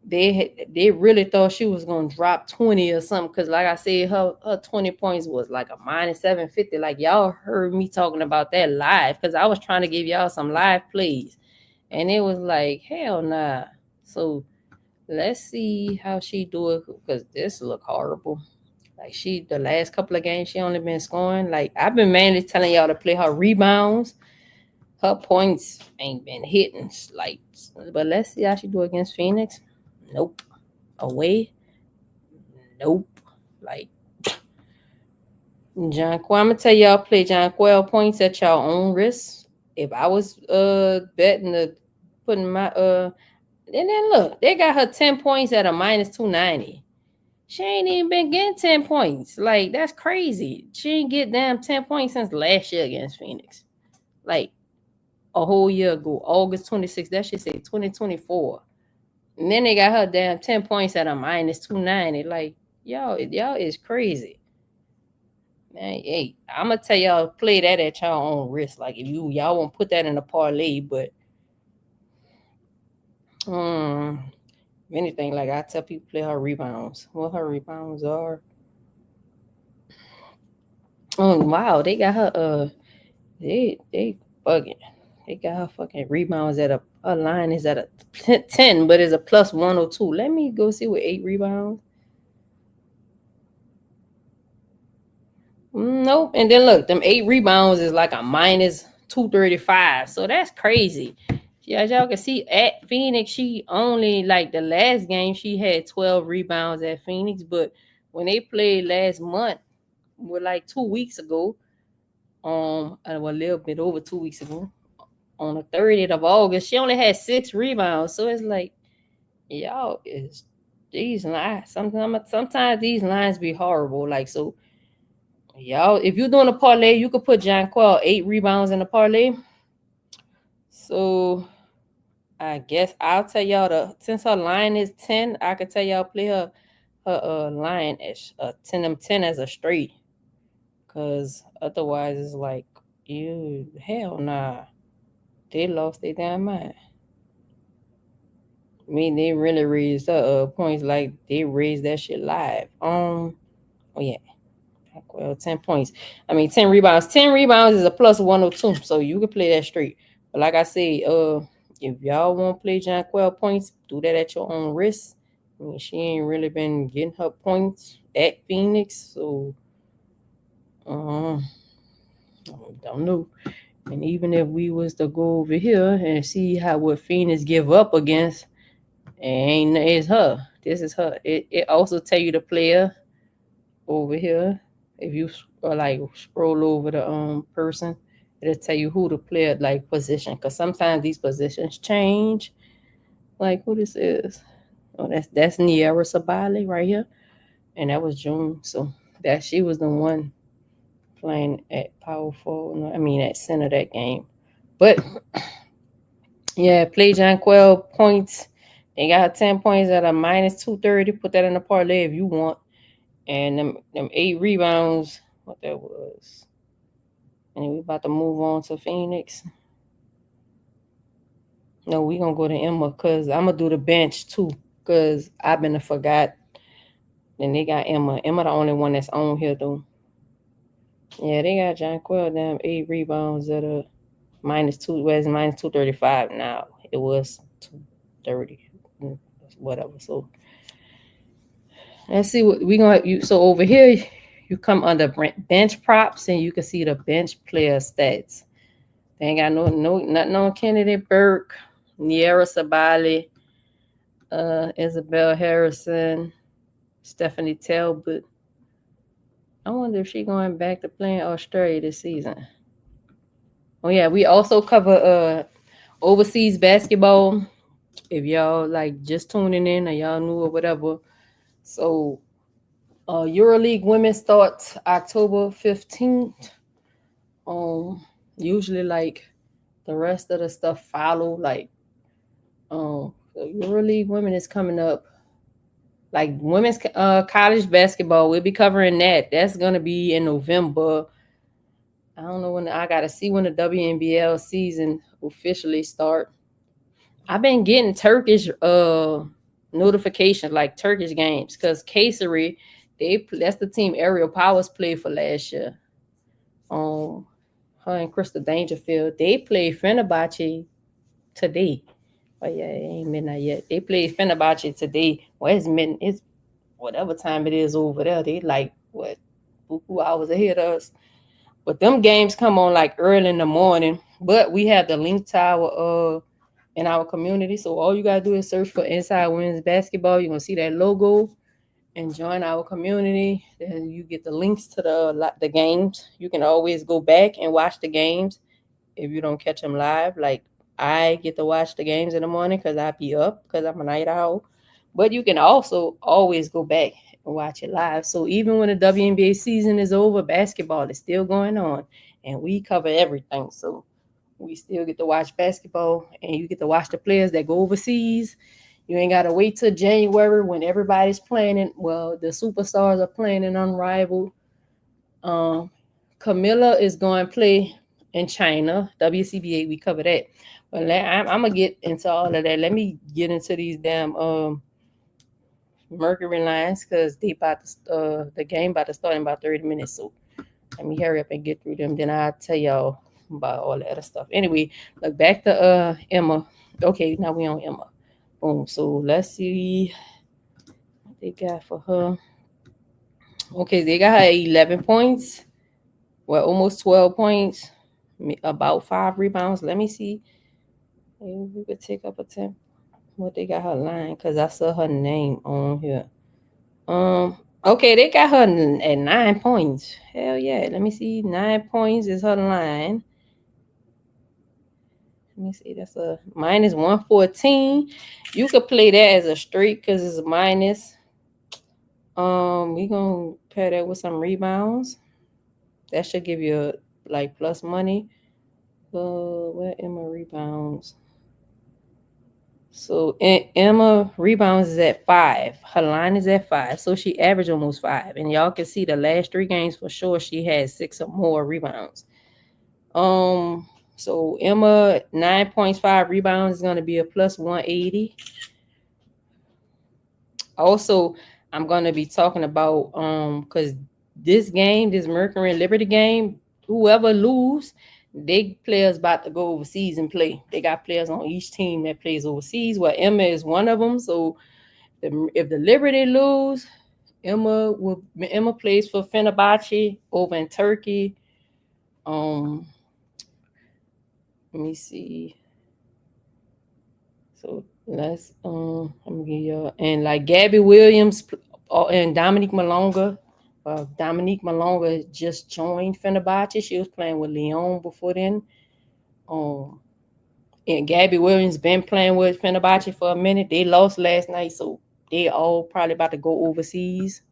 They really thought she was gonna drop 20 or something. Cause like I said, her 20 points was like a minus 750. Like y'all heard me talking about that live, cause I was trying to give y'all some live plays, and it was like hell nah. So let's see how she do it, cause this look horrible. Like the last couple of games, she only been scoring. Like I've been mainly telling y'all to play her rebounds. Her points ain't been hitting. Like, but let's see how she do against Phoenix. Nope. Away. Nope. Like John Quell, I'm gonna tell y'all play John Quell points at your own risk. If I was betting the putting my and then look, they got her 10 points at a minus 290. She ain't even been getting 10 points. Like, that's crazy. She ain't get damn 10 points since last year against Phoenix. Like a whole year ago, August 26th. That should say 2024. And then they got her damn 10 points at a minus 290. Like, y'all is crazy. Man, hey, I'm gonna tell y'all play that at your own risk. Like if y'all won't put that in a parlay, but if anything, like I tell people play her rebounds. What her rebounds are. Oh wow, they got her they bugging. They got her fucking rebounds at her line is at a 10, but it's a plus 102. Let me go see what 8 rebounds. Nope. And then look, them 8 rebounds is like a minus 235. So that's crazy. Yeah, as y'all can see at Phoenix, she only like the last game she had 12 rebounds at Phoenix, but when they played last month, like 2 weeks ago, a little bit over 2 weeks ago, on the 30th of August, she only had 6 rebounds. So it's like, y'all is these lines. Sometimes these lines be horrible. Like so, y'all, if you're doing a parlay, you could put John Quell 8 rebounds in the parlay. So I guess I'll tell y'all since her line is 10, I could tell y'all play her line as 10 as a straight. Cause otherwise it's like you hell nah. They lost their damn mind. I mean they really raised points like they raised that shit live. Oh yeah. Well, 10 points. I mean 10 rebounds. 10 rebounds is a plus 102. So you can play that straight. But like I say, if y'all want to play John Quell points, do that at your own risk. I mean, she ain't really been getting her points at Phoenix, so I don't know. And even if we was to go over here and see what Phoenix give up against, it's her. This is her. It also tell you the player over here. If you like scroll over the person, it'll tell you who the player like position. Cause sometimes these positions change. Like who this is? Oh, that's Niera Sabali right here, and that was June. So that she was the one playing at power forward. I mean at center that game. But yeah, play John Quell points. They got 10 points at a minus 230. Put that in the parlay if you want. And them 8 rebounds, what that was. And we about to move on to Phoenix. No, we gonna go to Emma because I'm gonna do the bench too. Cause I've been forgot. Then they got Emma. Emma the only one that's on here though. Yeah, they got John Quell damn 8 rebounds at a minus 2. Where's minus 235 now? It was 230. Whatever. So let's see what we gonna you. So over here, you come under bench props and you can see the bench player stats. They ain't got nothing on Kennedy Burke, Niera Sabali, Isabel Harrison, Stephanie Talbot. I wonder if she's going back to playing Australia this season. Oh yeah, we also cover Overseas basketball, if y'all like just tuning in or y'all new or whatever. So EuroLeague women starts October 15th. Usually like the rest of the stuff follow. Like so EuroLeague women is coming up. Like women's college basketball, we'll be covering that. That's gonna be in November. I don't know when. I gotta see when the WNBA season officially start. I've been getting Turkish notifications, like Turkish games, because Kayseri, that's the team Ariel Powers played for last year. Um, her and Crystal Dangerfield, they played Fenerbahce today. Oh yeah, it ain't midnight yet. They played Fenerbahce today. Well, it's midnight. It's whatever time it is over there. They like what 2 hours ahead of us. But them games come on like early in the morning. But we have the link to our in our community. So all you gotta do is search for Inside Women's Basketball. You're gonna see that logo and join our community. Then you get the links to the games. You can always go back and watch the games if you don't catch them live. Like I get to watch the games in the morning because I be up because I'm a night owl. But you can also always go back and watch it live. So even when the WNBA season is over, basketball is still going on, and we cover everything. So we still get to watch basketball, and you get to watch the players that go overseas. You ain't got to wait till January when everybody's playing. Well, the superstars are playing in Unrivaled. Um, Camilla is going to play in China. WCBA, we cover that. But I'm going to get into all of that. Let me get into these damn Mercury lines because the game about to start in about 30 minutes. So let me hurry up and get through them. Then I'll tell y'all about all the other stuff. Anyway, look back to Emma. Okay, now we on Emma. Boom. So let's see what they got for her. Okay, they got her 11 points. Well, almost 12 points. About 5 rebounds. Let me see. Maybe we could take up a 10. What they got her line? Because I saw her name on here. Okay, they got her at 9 points. Hell yeah. Let me see. 9 points is her line. Let me see. That's a minus 114. You could play that as a straight because it's a minus. We gonna pair that with some rebounds. That should give you like plus money. Where Emma rebounds? So Emma rebounds is at 5. Her line is at 5. So she averaged almost 5. And y'all can see the last 3 games for sure she had 6 or more rebounds. So Emma 9.5 rebounds is gonna be a plus 180. Also, I'm gonna be talking about because this game, this Mercury and Liberty game, whoever lose, they players about to go overseas and play. They got players on each team that plays overseas. Well, Emma is one of them. So if the Liberty lose, Emma plays for Fenerbahce over in Turkey. Let me see. So let me give you and like Gabby Williams and Dominique Malonga. Dominique Malonga just joined Fenerbahce. She was playing with Lyon before then. And Gabby Williams been playing with Fenerbahce for a minute. They lost last night, so they all probably about to go overseas.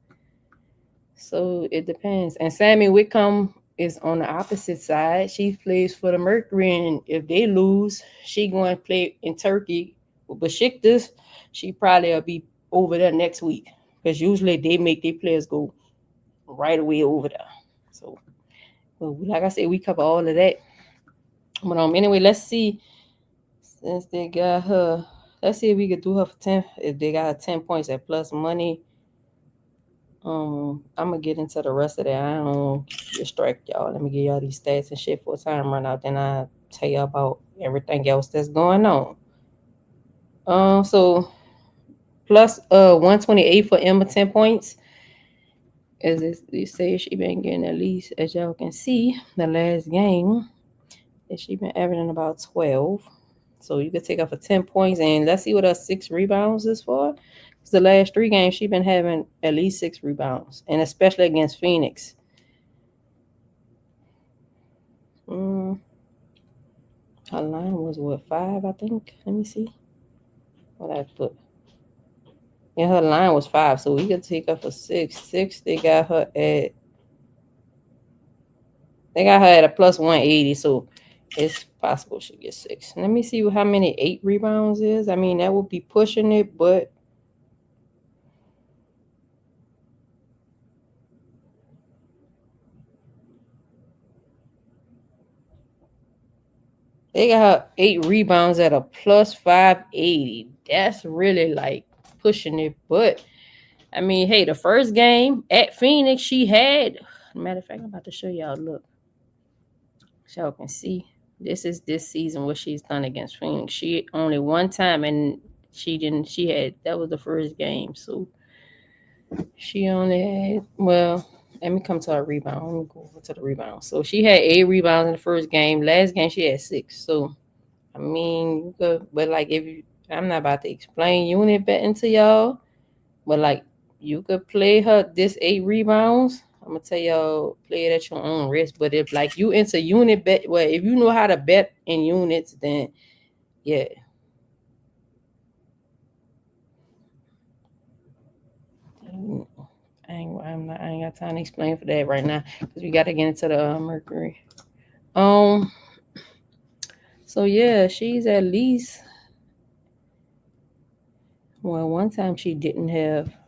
So it depends. And Sammy Whitcomb is on the opposite side. She plays for the Mercury, and if they lose, she going to play in Turkey. But Besiktas, she probably will be over there next week because usually they make their players go right away over there. So, well, like I said, we cover all of that. But anyway, let's see. Since they got her, let's see if we could do her for 10. If they got her 10 points at plus money. I'm gonna get into the rest of that. I don't distract y'all. Let me give y'all these stats and shit for a time run out. Then I tell you about everything else that's going on. So plus 128 for Emma 10 points. As they say, she been getting at least, as y'all can see, the last game. She been averaging about 12. So you could take her for 10 points, and let's see what her 6 rebounds is for. Because the last 3 games, she's been having at least 6 rebounds, and especially against Phoenix. Her Her line was what, 5, I think. Let me see what I put. Yeah, her line was 5, so we could take her for 6. 6, they got her at a plus 180, so it's possible she gets 6. Let me see how many 8 rebounds is. I mean, that would be pushing it, but they got her 8 rebounds at a plus 580. That's really like pushing it, but I mean, hey, the first game at Phoenix, she had. Matter of fact, I'm about to show y'all. Look, so y'all can see. This is this season what she's done against Phoenix. She only one time, and she didn't. She had that was the first game, so she only had. Well, let me come to her rebound. Let me go over to the rebound. So she had 8 rebounds in the first game. Last game she had 6. So I mean, you could, but like if you, I'm not about to explain unit betting to y'all. But like you could play her this 8 rebounds. I'm gonna tell y'all play it at your own risk. But if like you into unit bet, well, if you know how to bet in units, then yeah. I ain't got time to explain for that right now because we got to get into the Mercury. So yeah, she's at least. Well, one time she didn't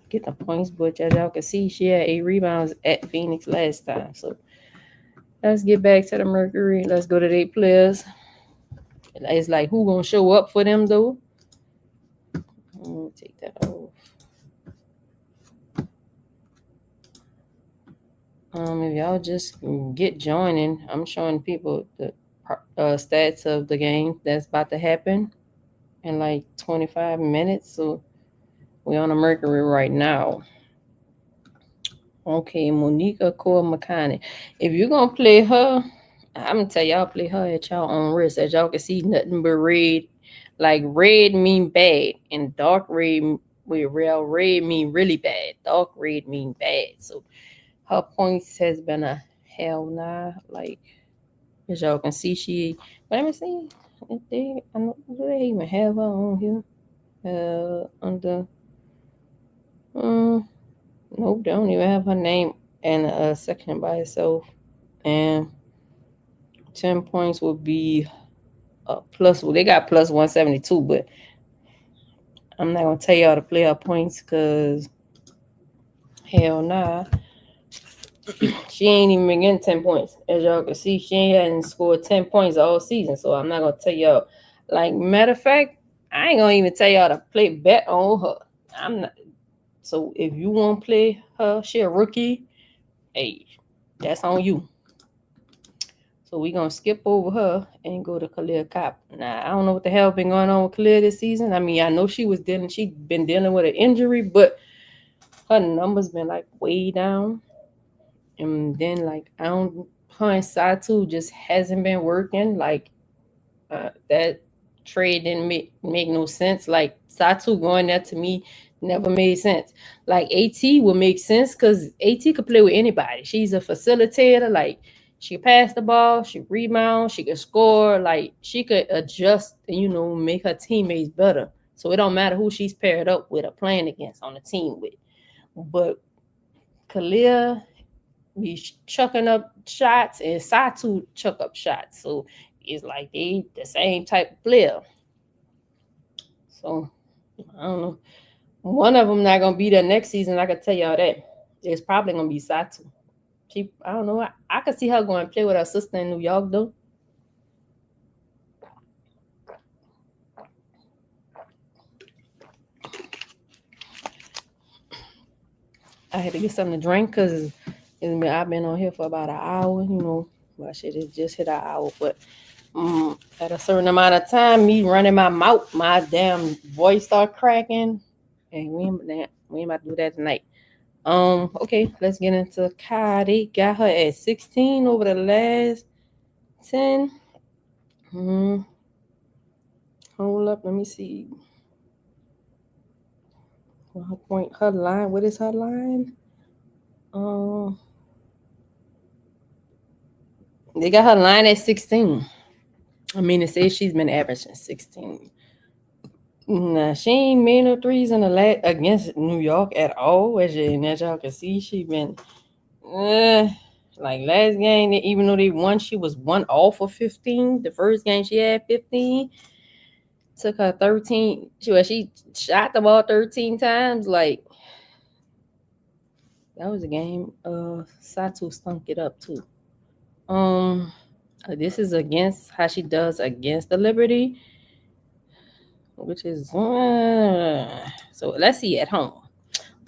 get the points, but as y'all can see, she had 8 rebounds at Phoenix last time. So let's get back to the Mercury. Let's go to the 8 players. It's like who gonna show up for them though? Let me take that off. If y'all just get joining, I'm showing people the stats of the game that's about to happen in like 25 minutes. So we're on the Mercury right now. Okay, Monica Core Makani. If you're gonna play her, I'm gonna tell y'all play her at y'all own risk. As y'all can see, nothing but red. Like red mean bad, and dark red with real red mean really bad. Dark red mean bad. So her points has been a hell nah. Like as y'all can see, let me see. If they, I don't, do they even have her on here? Under. Nope, they don't even have her name in a section by itself. And 10 points would be plus. Well, they got plus 172, but I'm not gonna tell y'all to play her points because hell nah. She ain't even been getting 10 points. As y'all can see, she hasn't scored 10 points all season. So I'm not gonna tell y'all. Like matter of fact, I ain't gonna even tell y'all to play bet on her. I'm not. So if you want to play her, she a rookie. Hey, that's on you. So we gonna skip over her and go to Khalil Cop. Now I don't know what the hell been going on with Khalil this season. I mean, I know she been dealing with an injury, but her numbers been like way down. And then like I don't, her and Satu just hasn't been working. Like that trade didn't make no sense. Like Satu going there to me never made sense. Like AT would make sense because AT could play with anybody. She's a facilitator. Like she pass the ball, she rebound, she could score. Like she could adjust and make her teammates better. So it don't matter who she's paired up with or playing against on the team with. But Kalia be chucking up shots and Satu chuck up shots. So it's like they the same type of player. So I don't know. One of them not gonna be there next season. I can tell y'all that. It's probably gonna be Satu. I don't know. I could see her going to play with her sister in New York though. I had to get something to drink because I've been on here for about an hour. Well, shit, it just hit an hour, but at a certain amount of time, me running my mouth, my damn voice start cracking, and we ain't about to do that tonight. Okay, let's get into Kai. They got her at 16 over the last 10. Hold up, let me see. Her point, her line. What is her line? They got her line at 16. I mean, it says she's been averaging 16. Nah, she ain't made no threes in the against New York at all. As y'all can see, she been like last game. Even though they won, she was 1 off of 15. The first game she had 15. Took her 13. She shot the ball 13 times. Like that was a game. Satu stunk it up too. This is against how she does against the Liberty, which is so let's see at home.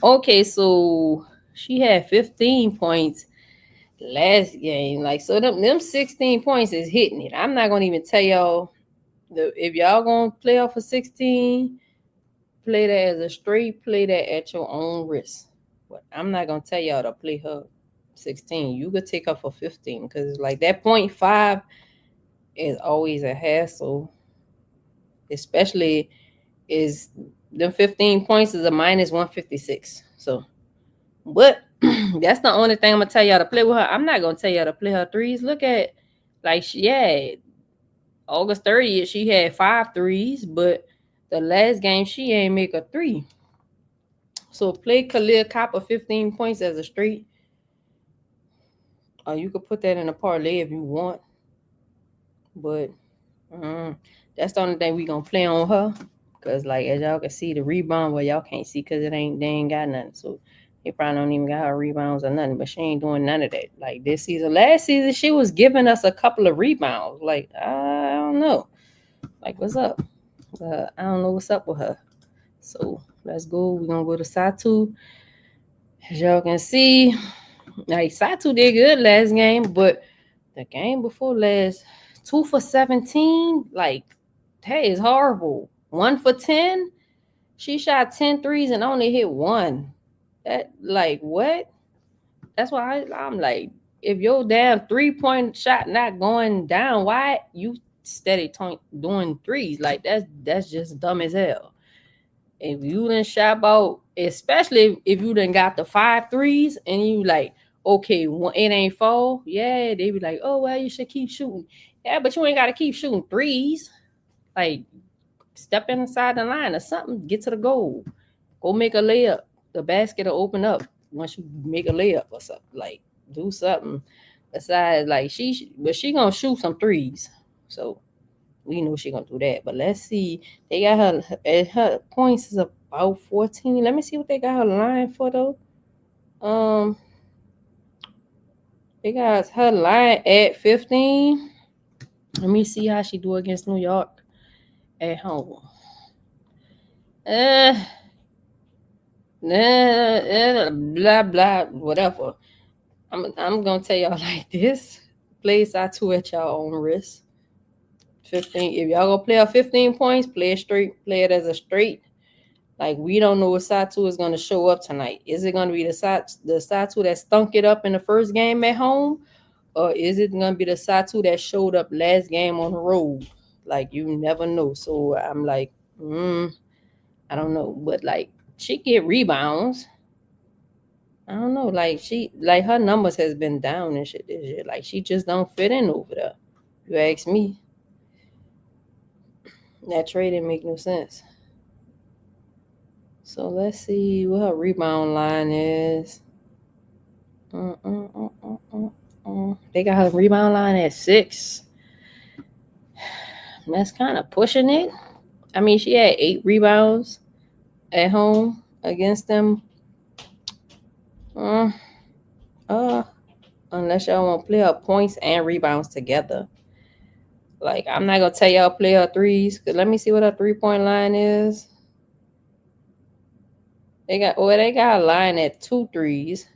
Okay, so she had 15 points last game. Like so them 16 points is hitting it. I'm not gonna even tell y'all if y'all gonna play off of 16, play that as a straight, play that at your own risk. But I'm not gonna tell y'all to play her 16. You could take her for 15 because like that 0.5 is always a hassle, especially is them 15 points is a minus 156. So, but that's the only thing I'm gonna tell y'all to play with her. I'm not gonna tell y'all to play her threes. Look at like she had August 30th, she had 5 threes, but the last game she ain't make a 3. So play Khalil Copper 15 points as a straight. Or you could put that in a parlay if you want. But that's the only thing we gonna play on her. Cause like as y'all can see the rebound, well y'all can't see because they ain't got nothing. So they probably don't even got her rebounds or nothing. But she ain't doing none of that. Like this season, last season she was giving us a couple of rebounds. Like I don't know. Like what's up? I don't know what's up with her. So let's go. We're gonna go to Satu. As y'all can see, like Satu did good last game, but the game before last, 2 for 17, like that is horrible. 1 for 10. She shot 10 threes and only hit 1. That like what? That's why I'm like, if your damn 3-point shot not going down, why you steady doing threes? Like that's just dumb as hell. If you done shot about, especially if you done got the 5 threes and you like, okay, it ain't 4, yeah, they be like, oh well, you should keep shooting. Yeah, but you ain't gotta keep shooting threes. Like step inside the line or something, get to the goal. Go make a layup. The basket will open up once you make a layup or something. Like do something besides like she gonna shoot some threes. So we know she gonna do that. But let's see. They got her points is about 14. Let me see what they got her line for though. They got her line at 15. Let me see how she do against New York at home. Blah blah whatever. I'm gonna tell y'all like this. Play Satu at y'all own risk. 15. If y'all gonna play a 15 points, play it straight. Play it as a straight. Like we don't know what Satu is gonna show up tonight. Is it gonna be the Satu that stunk it up in the first game at home, or is it gonna be the Satu that showed up last game on the road? Like you never know. So I'm like, I don't know, but like she get rebounds. I don't know, like her numbers has been down and shit this year. Like she just don't fit in over there. You ask me. That trade didn't make no sense. So let's see what her rebound line is. They got her rebound line at 6. That's kind of pushing it. I mean, she had 8 rebounds at home against them. Unless y'all want to play her points and rebounds together. Like, I'm not going to tell y'all play her threes. Because let me see what her 3-point line is. They got a line at 2 threes.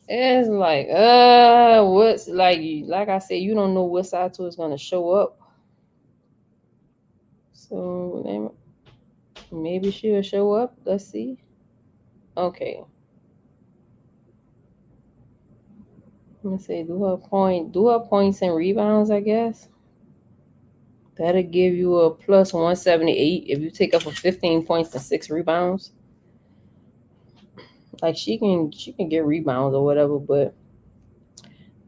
It's like, what's like I said, you don't know what side to is gonna show up. So maybe she'll show up. Let's see. Okay. Let me see. Do her points and rebounds, I guess. That'll give you a plus 178 if you take up for 15 points and 6 rebounds. Like she can get rebounds or whatever, but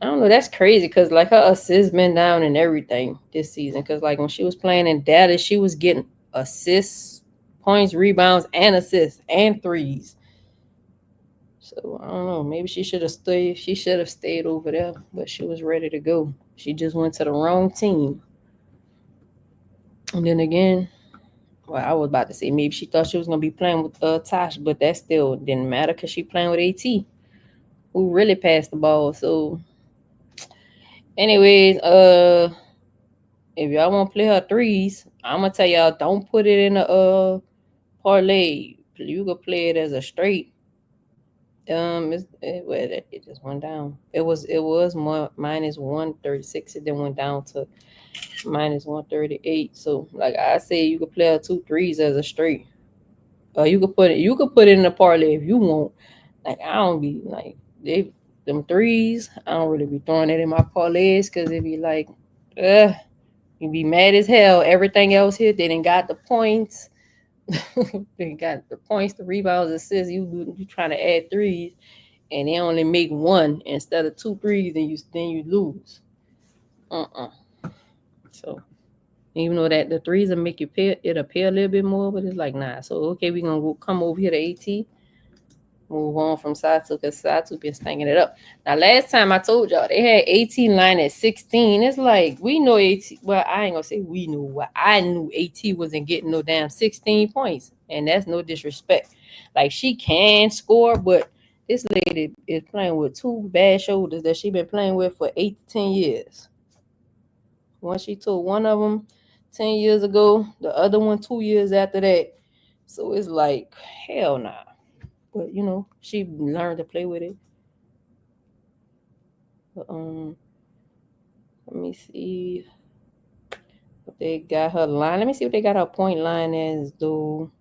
I don't know. That's crazy because like her assists been down and everything this season. Because like when she was playing in Dallas, she was getting assists, points, rebounds, and assists and threes. So I don't know. Maybe she should have stayed. She should have stayed over there, but she was ready to go. She just went to the wrong team. And then again, well, I was about to say maybe she thought she was gonna be playing with Tosh, but that still didn't matter because she playing with AT, who really passed the ball. So, anyways, if y'all want to play her threes, I'm gonna tell y'all don't put it in a parlay. You could play it as a straight. It just went down. It was more minus 136. It then went down to minus 138. So like I say, you could play her two threes as a straight. You could put it in a parlay if you want. Like I don't be like they them threes. I don't really be throwing it in my parlays because it be like, you be mad as hell. Everything else here, they didn't got the points. They got the points, the rebounds, assists. You trying to add threes, and they only make one instead of two threes, and you lose. So even though that the threes will make you pay, it'll pay a little bit more, but it's like nah. So okay, we gonna come over here to AT. Move on from Satu because Satu been stinking it up. Now, last time I told y'all they had 18 line at 16. It's like we know AT. Well, I ain't gonna say we knew. What I knew AT wasn't getting no damn 16 points, and that's no disrespect. Like she can score, but this lady is playing with two bad shoulders that she been playing with for 8 to 10 years. Once she took one of them 10 years ago, the other one 2 years after that. So it's like hell nah. But she learned to play with it. But, let me see if they got her line. Let me see what they got her point line as though.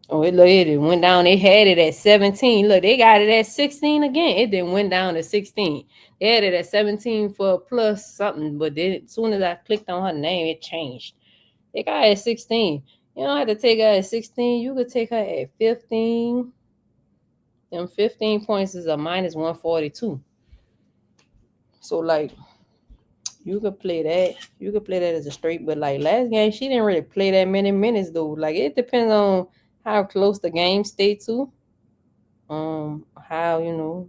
Oh, it went down. They had it at 17. Look, they got it at 16 again. It then went down to 16. They had it at 17 for plus something, but then as soon as I clicked on her name, it changed. They got her at 16. You don't have to take her at 16. You could take her at 15. Them 15 points is a minus 142. So like you could play that. You could play that as a straight, but like last game, she didn't really play that many minutes though. Like it depends on how close the game stay to. How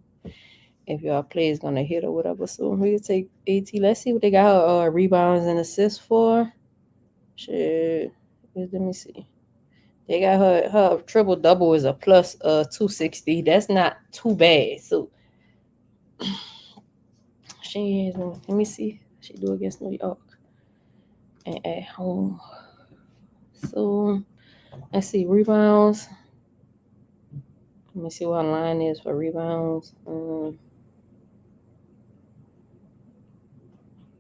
if your play is gonna hit or whatever. So we could take AT. Let's see what they got her rebounds and assists for. Shit. Let me see. They got her triple double is a plus 260. That's not too bad. So she is. Let me see. She do against New York and at home. So let's see rebounds. Let me see what line is for rebounds.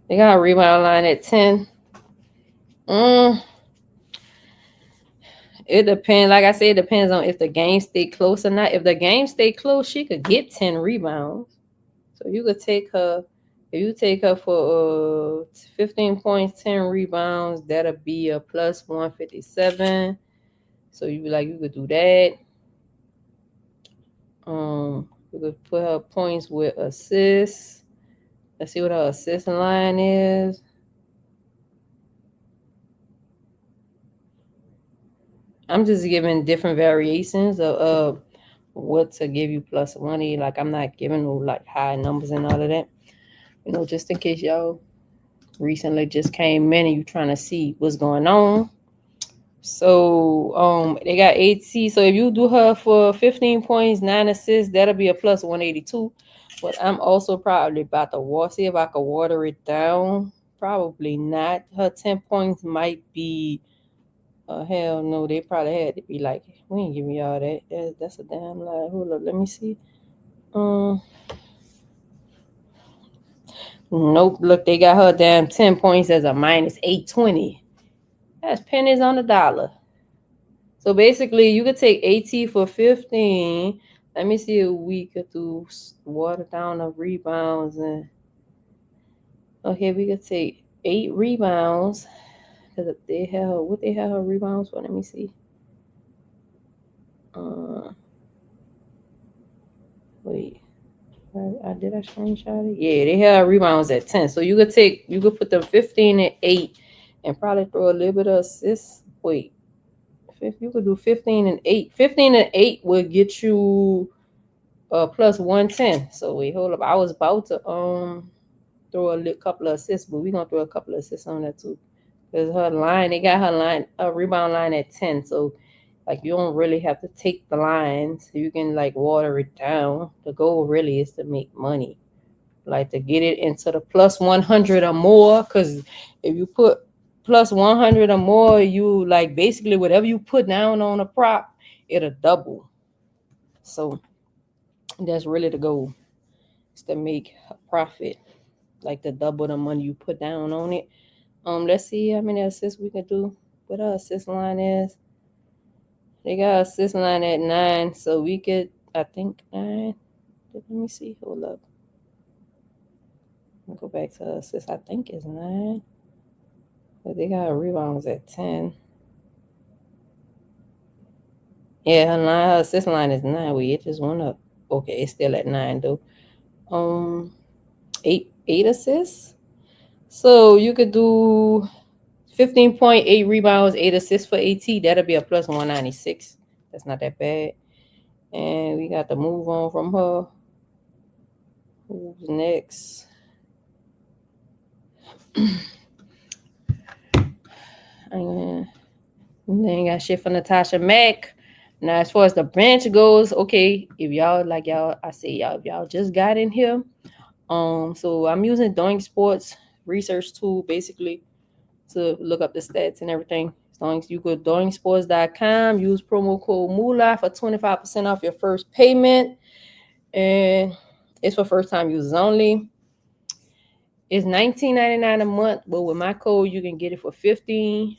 They got a rebound line at 10. It depends. Like I said, it depends on if the game stay close or not. If the game stay close, she could get 10 rebounds. So you could take her. If you take her for 15 points, 10 rebounds, that'll be a plus 157. So you could do that. You could put her points with assists. Let's see what her assist line is. I'm just giving different variations of what to give you plus money. Like I'm not giving no like high numbers and all of that. Just in case y'all recently just came in and you trying to see what's going on. So they got 8C. So if you do her for 15 points, 9 assists, that'll be a plus 182. But I'm also probably about to see if I could water it down. Probably not. Her 10 points might be hell no, they probably had to be like, we ain't giving y'all that. That's a damn lie. Hold up, let me see. Nope, look, they got her damn 10 points as a minus 820. That's pennies on the dollar. So basically, you could take AT for 15. Let me see if we could do water down the rebounds. Okay, we could take 8 rebounds. Because they have her rebounds for? Let me see. Wait. Did I screenshot it? Yeah, they have rebounds at 10. So you could put them 15 and 8 and probably throw a little bit of assists. Wait, you could do 15 and 8. 15 and 8 would get you plus 110. So wait, hold up. I was about to throw a couple of assists, but we're gonna throw a couple of assists on that too. Because they got her rebound line at 10. So like you don't really have to take the lines. You can like water it down. The goal really is to make money. Like to get it into the plus 100 or more. Cause if you put plus 100 or more, you like basically whatever you put down on a prop, it'll double. So that's really the goal. Is to make a profit. Like to double the money you put down on it. Let's see how many assists we can do. What our assist line is. They got assist line at 9, so we could, I think 9. Let me see. Hold up. Go back to assist. I think it's 9. But they got rebounds at 10. Yeah, her assist line is 9. It just went up. Okay, it's still at 9 though. 8 assists. So you could do 15.8 rebounds, 8 assists for AT. That'll be a plus 196. That's not that bad. And we got to move on from her. Who's next? They ain't got shit for Natasha Mack. Now, as far as the bench goes, okay, if y'all just got in here. So I'm using Doink Sports research tool basically to look up the stats and everything. So you go to doinksports.com, use promo code Moolah for 25% off your first payment. And it's for first time users only. It's $19.99 a month, but with my code you can get it for $15.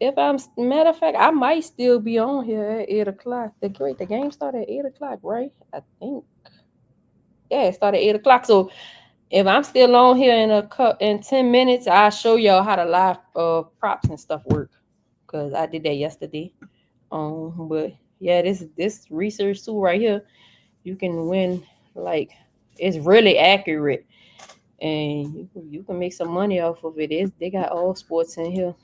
If I'm matter of fact, I might still be on here at 8:00. The game started at 8:00, right? I think. Yeah, it started at 8:00. So if I'm still on here in 10 minutes, I'll show y'all how the live props and stuff work. Cause I did that yesterday. But yeah, this research tool right here, you can win like it's really accurate. And you can make some money off of it. They got all sports in here.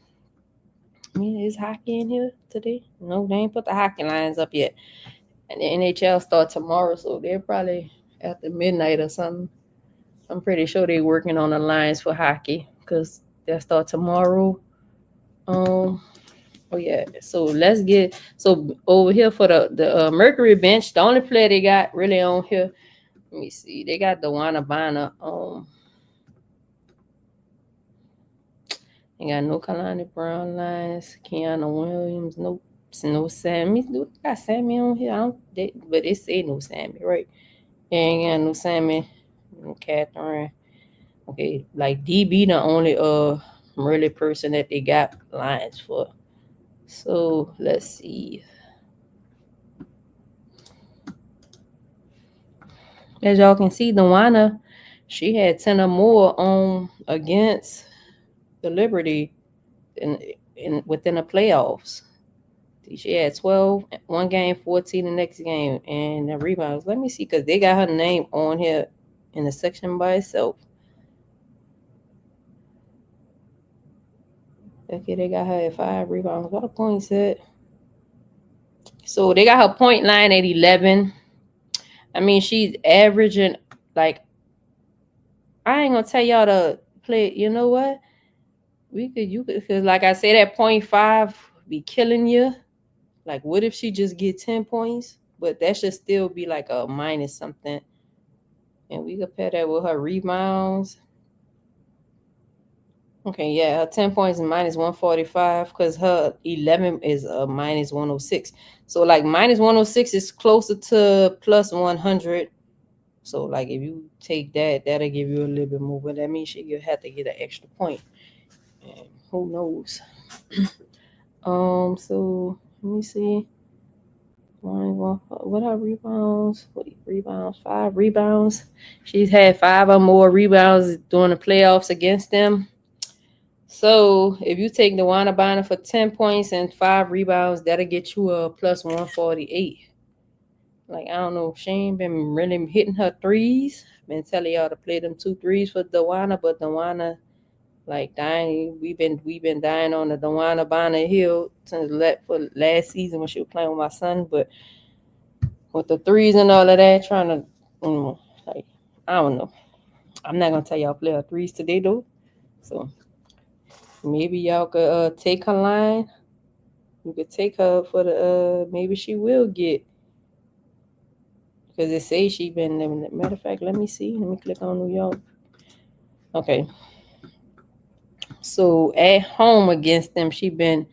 Is hockey in here today? No, they ain't put the hockey lines up yet. And the NHL starts tomorrow, so they're probably after midnight or something. I'm pretty sure they're working on the lines for hockey because they'll start tomorrow. Oh yeah. So over here for the Mercury bench. The only player they got really on here. Let me see. They got WNBA. They got no Kalani Brown lines, Keanu Williams, no Sammy. Do they got Sammy on here? But they say no Sammy, right? They ain't got no Sammy, no Catherine. Okay, like DB the only really person that they got lines for. So let's see. As y'all can see, Dewana, she had 10 or more against the Liberty within the playoffs. She had 12 one game, 14 the next game, and the rebounds. Let me see, because they got her name on here in the section by itself. Okay, they got her at 5 rebounds. What a point set. So they got her point line at 11. I mean, she's averaging, like, I ain't gonna tell y'all to play. You know what? You could, because like I said, that 0.5 be killing you. Like, what if she just get 10 points? But that should still be like a minus something. And we compare that with her rebounds. Okay, yeah, her 10 points is minus 145 because her 11 is a minus 106. So, like, minus 106 is closer to plus 100. So, like, if you take that, that'll give you a little bit more. But that means she have to get an extra point. And who knows? So, let me see. What are rebounds? 5 rebounds. She's had 5 or more rebounds during the playoffs against them. So if you take the Wanabana for 10 points and 5 rebounds, that'll get you a plus 148. Like, I don't know, she ain't been really hitting her threes. Been telling y'all to play them 2 threes for Dewana, but Dewana like dying. We been dying on the Dewana Bonner Hill since for last season when she was playing with my son. But with the threes and all of that, trying to like, I don't know. I'm not gonna tell y'all play her threes today though. So maybe y'all could take her line. You could take her for the maybe she will get, because it says she been living. Matter of fact, let me see. Let me click on New York. Okay. So at home against them, she been.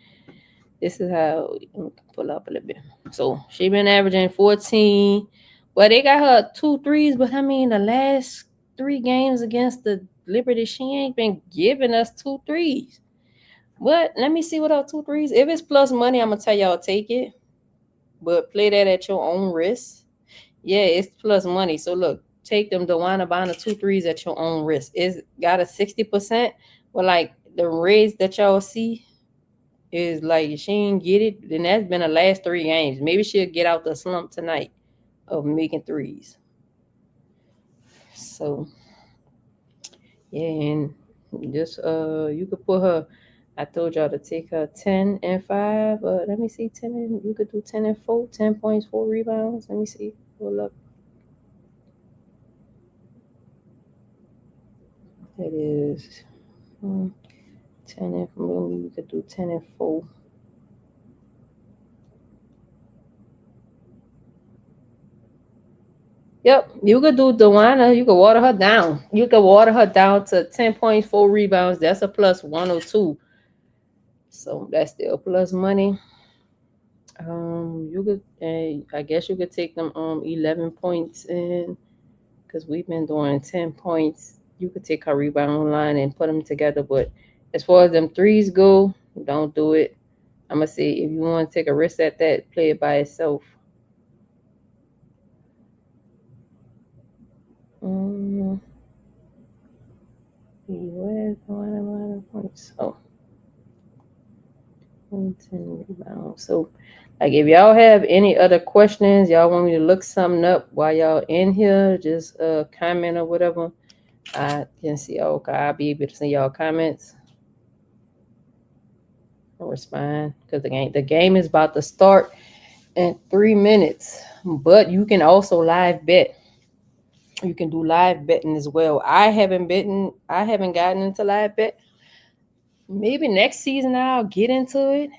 This is how, let me pull up a little bit. So she been averaging 14. Well, they got her 2 threes, but I mean the last 3 games against the Liberty, she ain't been giving us 2 threes. But let me see what her 2 threes. If it's plus money, I'm gonna tell y'all take it. But play that at your own risk. Yeah, it's plus money. So look, take them Dewana Bonner 2 threes at your own risk. It's got a 60%. But like the raise that y'all see is like she ain't get it. Then that's been the last 3 games. Maybe she'll get out the slump tonight of making threes. So yeah, and just you could put her. I told y'all to take her 10 and 5. Let me see, 10 and you could do 10 and 4, 10 points, 4 rebounds. Let me see. Hold up. It is 10 and 4. You could do 10 and 4. Yep, you could do Dewana. You could water her down. You could water her down to 10 points, 4 rebounds. That's a plus 102. So that's still plus money. You could, I guess you could take them 11 points in, because we've been doing 10 points. You could take her rebound line and put them together. But as far as them threes go, don't do it. I'm gonna say if you want to take a risk at that, play it by itself. Where's one points? Oh, 10 rebounds. So, like, if y'all have any other questions, y'all want me to look something up while y'all in here, just comment or whatever. I can see. Okay, I'll be able to see y'all comments or respond, because the game is about to start in 3 minutes. But you can also live bet. You can do live betting as well. I haven't gotten into live bet. Maybe next season I'll get into it.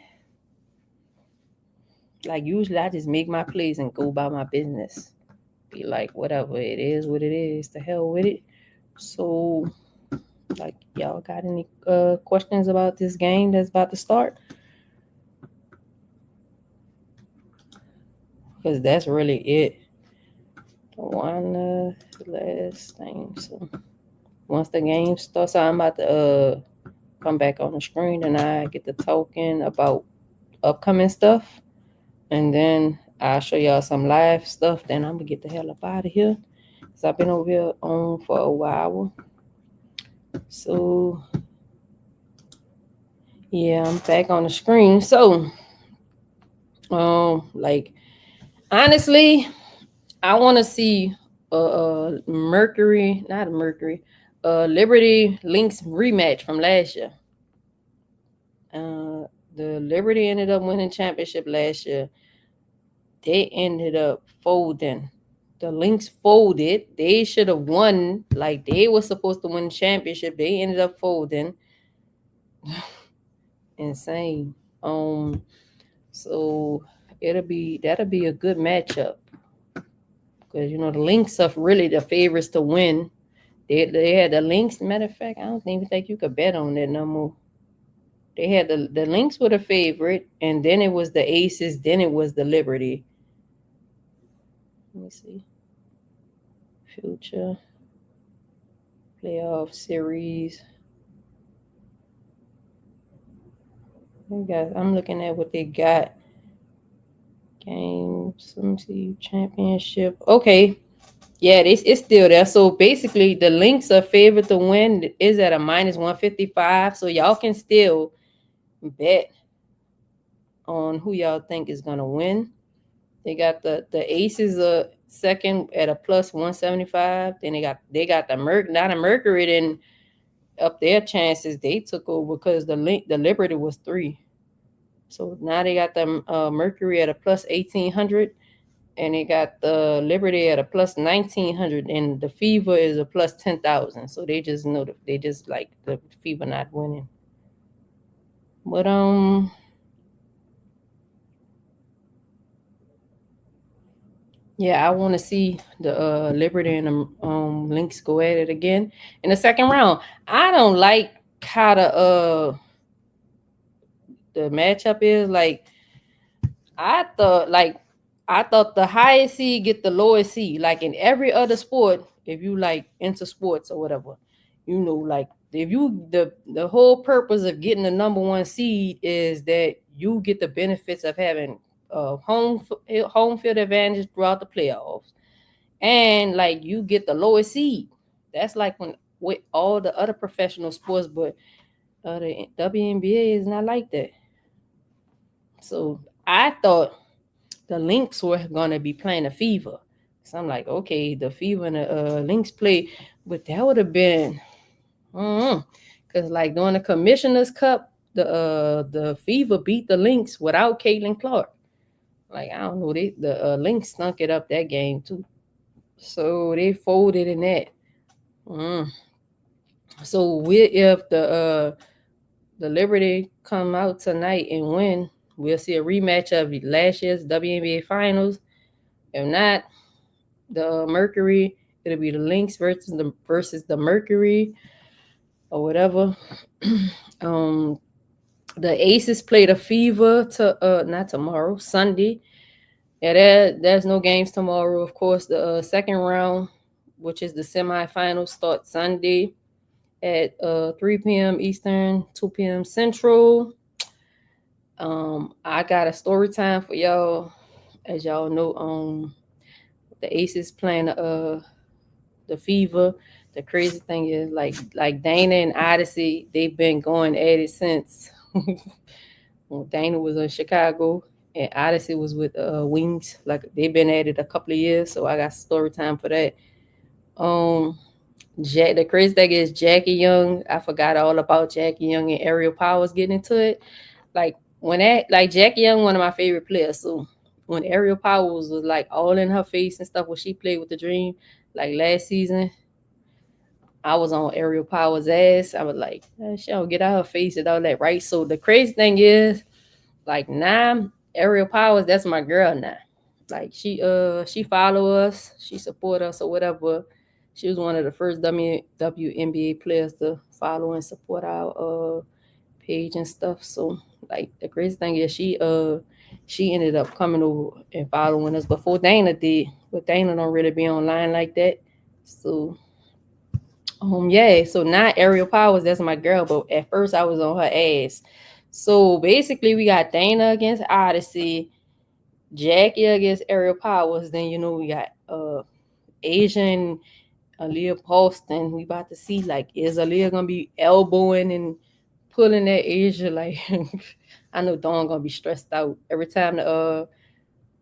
Like, usually I just make my plays and go about my business. Be like, whatever, it is what it is. The hell with it. So, like, y'all got any questions about this game that's about to start? Because that's really it. One last thing. So once the game starts, I'm about to come back on the screen and I get to talking about upcoming stuff. And then I'll show y'all some live stuff. Then I'm gonna get the hell up out of here, because I've been over here on for a while. So yeah, I'm back on the screen. So like, honestly, I want to see Liberty Lynx rematch from last year. The Liberty ended up winning championship last year. They ended up folding. The Lynx folded. They should have won. Like, they were supposed to win the championship. They ended up folding. Insane. So that'll be a good matchup, because the Lynx are really the favorites to win. They had the Lynx. Matter of fact, I don't even think you could bet on that no more. They had the Lynx were the favorite, and then it was the Aces, then it was the Liberty. Let me see. Future playoff series. I'm looking at what they got. Games. Let me see. Championship. Okay. Yeah, it's still there. So basically, the Lynx are favored to win. Is at a -155. So y'all can still bet on who y'all think is gonna win. They got the Aces second at a plus 175. Then they got the Mercury. Then up their chances they took over because the Liberty was 3. So now they got the Mercury at a plus 1800, and they got the Liberty at a plus 1900, and the Fever is a plus 10,000. So they just know they just like the Fever not winning. But yeah, I want to see the Liberty and the Lynx go at it again in the second round. I don't like how the matchup is. Like I thought, the highest seed get the lowest seed. Like in every other sport, if you like into sports or whatever, like if you the whole purpose of getting the number one seed is that you get the benefits of having home field advantage throughout the playoffs, and like you get the lowest seed. That's like when with all the other professional sports, but the WNBA is not like that. So I thought the Lynx were gonna be playing the Fever. So I'm like, okay, the Fever and the Lynx play, but that would have been, because like during the Commissioner's Cup, the Fever beat the Lynx without Caitlin Clark. Like I don't know, the Lynx stunk it up that game too, so they folded in that. Mm. So if the Liberty come out tonight and win, we'll see a rematch of last year's WNBA Finals. If not, the Mercury, it'll be the Lynx versus the Mercury or whatever. um, the Aces play the Fever to not tomorrow, Sunday. Yeah, there's no games tomorrow. Of course, the second round, which is the semifinals, starts Sunday at 3 p.m. Eastern, 2 p.m. Central. I got a story time for y'all. As y'all know, the Aces playing the Fever. The crazy thing is, like Dana and Odyssey, they've been going at it since when Dana was in Chicago and Odyssey was with Wings. Like they've been at it a couple of years, so I got story time for that. Um, the crazy thing is Jackie Young. I forgot all about Jackie Young and Aerial Powers getting into it. Like like Jackie Young, one of my favorite players. So when Aerial Powers was like all in her face and stuff when she played with the Dream, like last season, I was on Aerial Powers' ass. I was like, she don't get out her face and all that, right? So the crazy thing is, like now, Aerial Powers, that's my girl now. Like she follow us, she support us or whatever. She was one of the first WNBA players to follow and support our page and stuff. So like the crazy thing is she ended up coming over and following us before Dana did. But Dana don't really be online like that. So yeah, so now Aerial Powers, that's my girl, but at first I was on her ass. So basically we got Dana against Odyssey, Jackie against Aerial Powers, then we got Asian Aaliyah Paulston. We about to see, like, is Aaliyah gonna be elbowing and pulling that Asia? Like I know Dawn gonna be stressed out every time the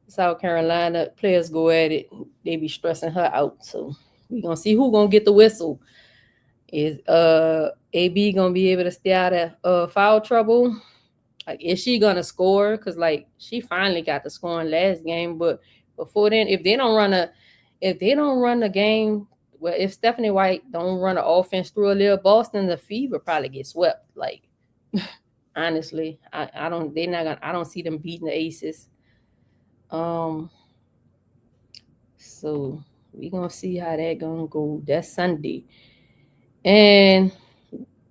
South Carolina players go at it, they be stressing her out. So we gonna see who gonna get the whistle. Is AB gonna be able to stay out of foul trouble? Like, is she gonna score? Cause like she finally got the scoring last game, but before then, if they don't run the game, well, if Stephanie White don't run the offense through a little Boston, the Fever probably get swept. Like, honestly, I don't. They're not gonna. I don't see them beating the Aces. So we gonna see how that gonna go. That's Sunday. And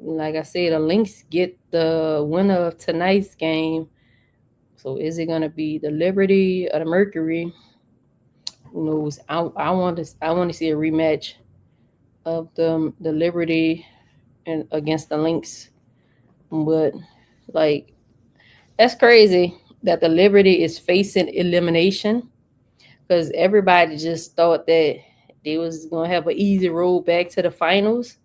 like I said, the Lynx get the winner of tonight's game. So is it gonna be the Liberty or the Mercury? Who knows? I want to see a rematch of the Liberty and against the Lynx. But like that's crazy that the Liberty is facing elimination because everybody just thought that they was gonna have an easy road back to the finals.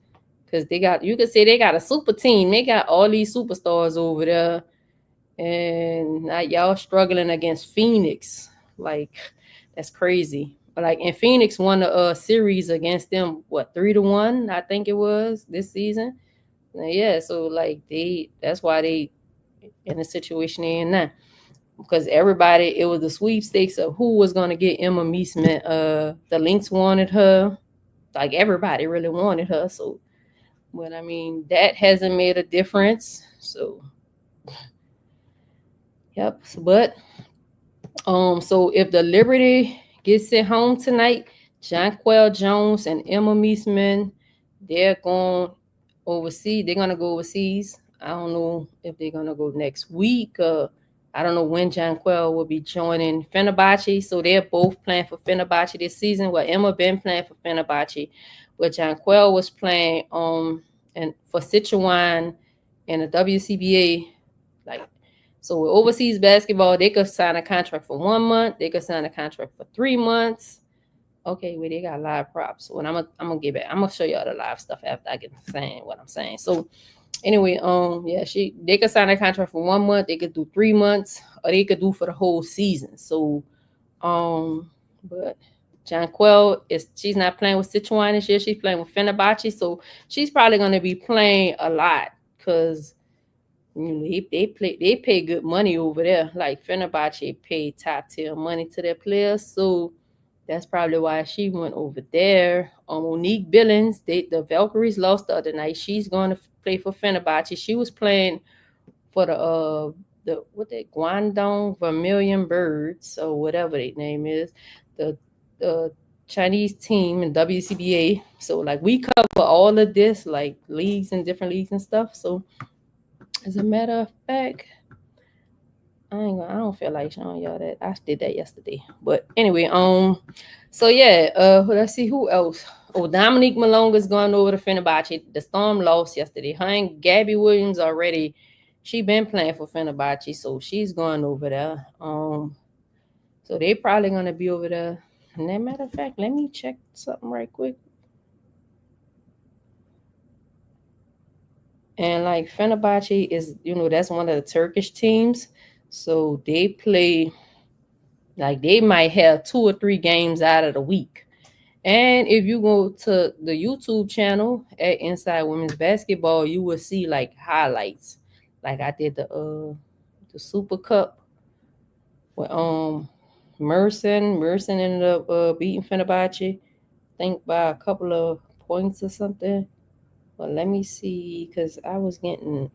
Because you could say they got a super team. They got all these superstars over there. And now y'all struggling against Phoenix. Like, that's crazy. Like, and Phoenix won the series against them, what, 3-1, I think it was, this season. Yeah, so like that's why they in the situation they in now. Because everybody, it was the sweepstakes of who was gonna get Emma Meesman. The Lynx wanted her, like everybody really wanted her. So, but I mean, that hasn't made a difference. So, yep. But so if the Liberty gets sent home tonight, Jonquel Jones and Emma Meesman, they're going overseas. They're gonna go overseas. I don't know if they're gonna go next week. I don't know when Jonquel will be joining Fenerbahce. So they're both playing for Fenerbahce this season. Well, Emma been playing for Fenerbahce, but Jonquel was playing and for Sichuan in the WCBA. Like, so with overseas basketball, they could sign a contract for 1 month. They could sign a contract for 3 months. Okay, well, they got live props. When I'm gonna get back, I'm gonna show y'all the live stuff after I get saying what I'm saying. So anyway, yeah, they could sign a contract for 1 month. They could do 3 months, or they could do for the whole season. So, but Jonquel she's not playing with Sichuan this year. She's playing with Fenerbahce, so she's probably gonna be playing a lot because they pay good money over there. Like Fenerbahce pay top tier money to their players, so that's probably why she went over there. Monique Billings, the Valkyries lost the other night. She's going to play for Fenerbahce. She was playing for the Guangdong Vermilion Birds, or whatever their name is, the Chinese team in WCBA. So like we cover all of this, like leagues and different leagues and stuff. So as a matter of fact, I don't feel like showing y'all that. I did that yesterday. But anyway, so yeah, let's see who else. Oh, Dominique Malonga's going over to Fenerbahce. The Storm lost yesterday. Her and Gabby Williams already, she been playing for Fenerbahce, so she's going over there. So they probably gonna be over there. And as a matter of fact, let me check something right quick. And like Fenerbahce is, that's one of the Turkish teams. So they play, like they might have 2 or 3 games out of the week. And if you go to the YouTube channel at Inside Women's Basketball, you will see like highlights. Like I did the Super Cup with Merson. Merson ended up beating Fenerbahce, I think by a couple of points or something. But let me see, because I was getting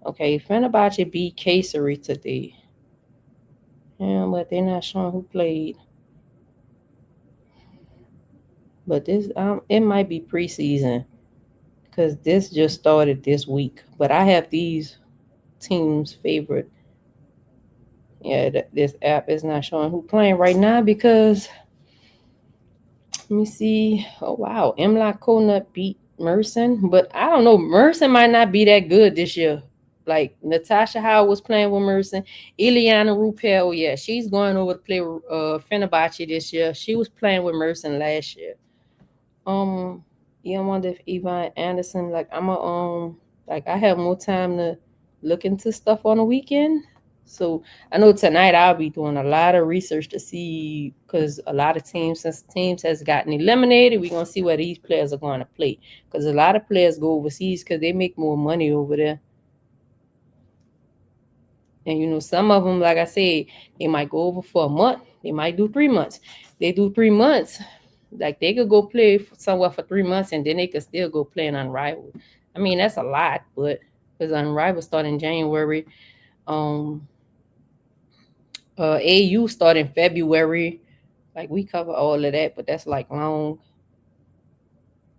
okay. Fenerbahce beat Kayseri today. Yeah, but they're not showing who played. But this it might be preseason because this just started this week. But I have these teams favorite. Yeah, this app is not showing who playing right now because let me see. Oh wow, Imla Konut beat Merson, but I don't know. Merson might not be that good this year. Like Natasha Howe was playing with Merson. Ileana Rupel, yeah, she's going over to play Fenerbahce this year. She was playing with Merson last year. Yeah, I wonder if Yvonne Anderson, like like I have more time to look into stuff on the weekend. So I know tonight I'll be doing a lot of research to see, because a lot of since teams has gotten eliminated, we're gonna see where these players are going to play. Because a lot of players go overseas because they make more money over there. And some of them, like I said, they might go over for a month. They might do 3 months. They do 3 months. Like they could go play somewhere for 3 months and then they could still go play an Unrivaled. I mean, that's a lot, but because Unrivaled start in January, AU start in February. Like we cover all of that, but that's like long.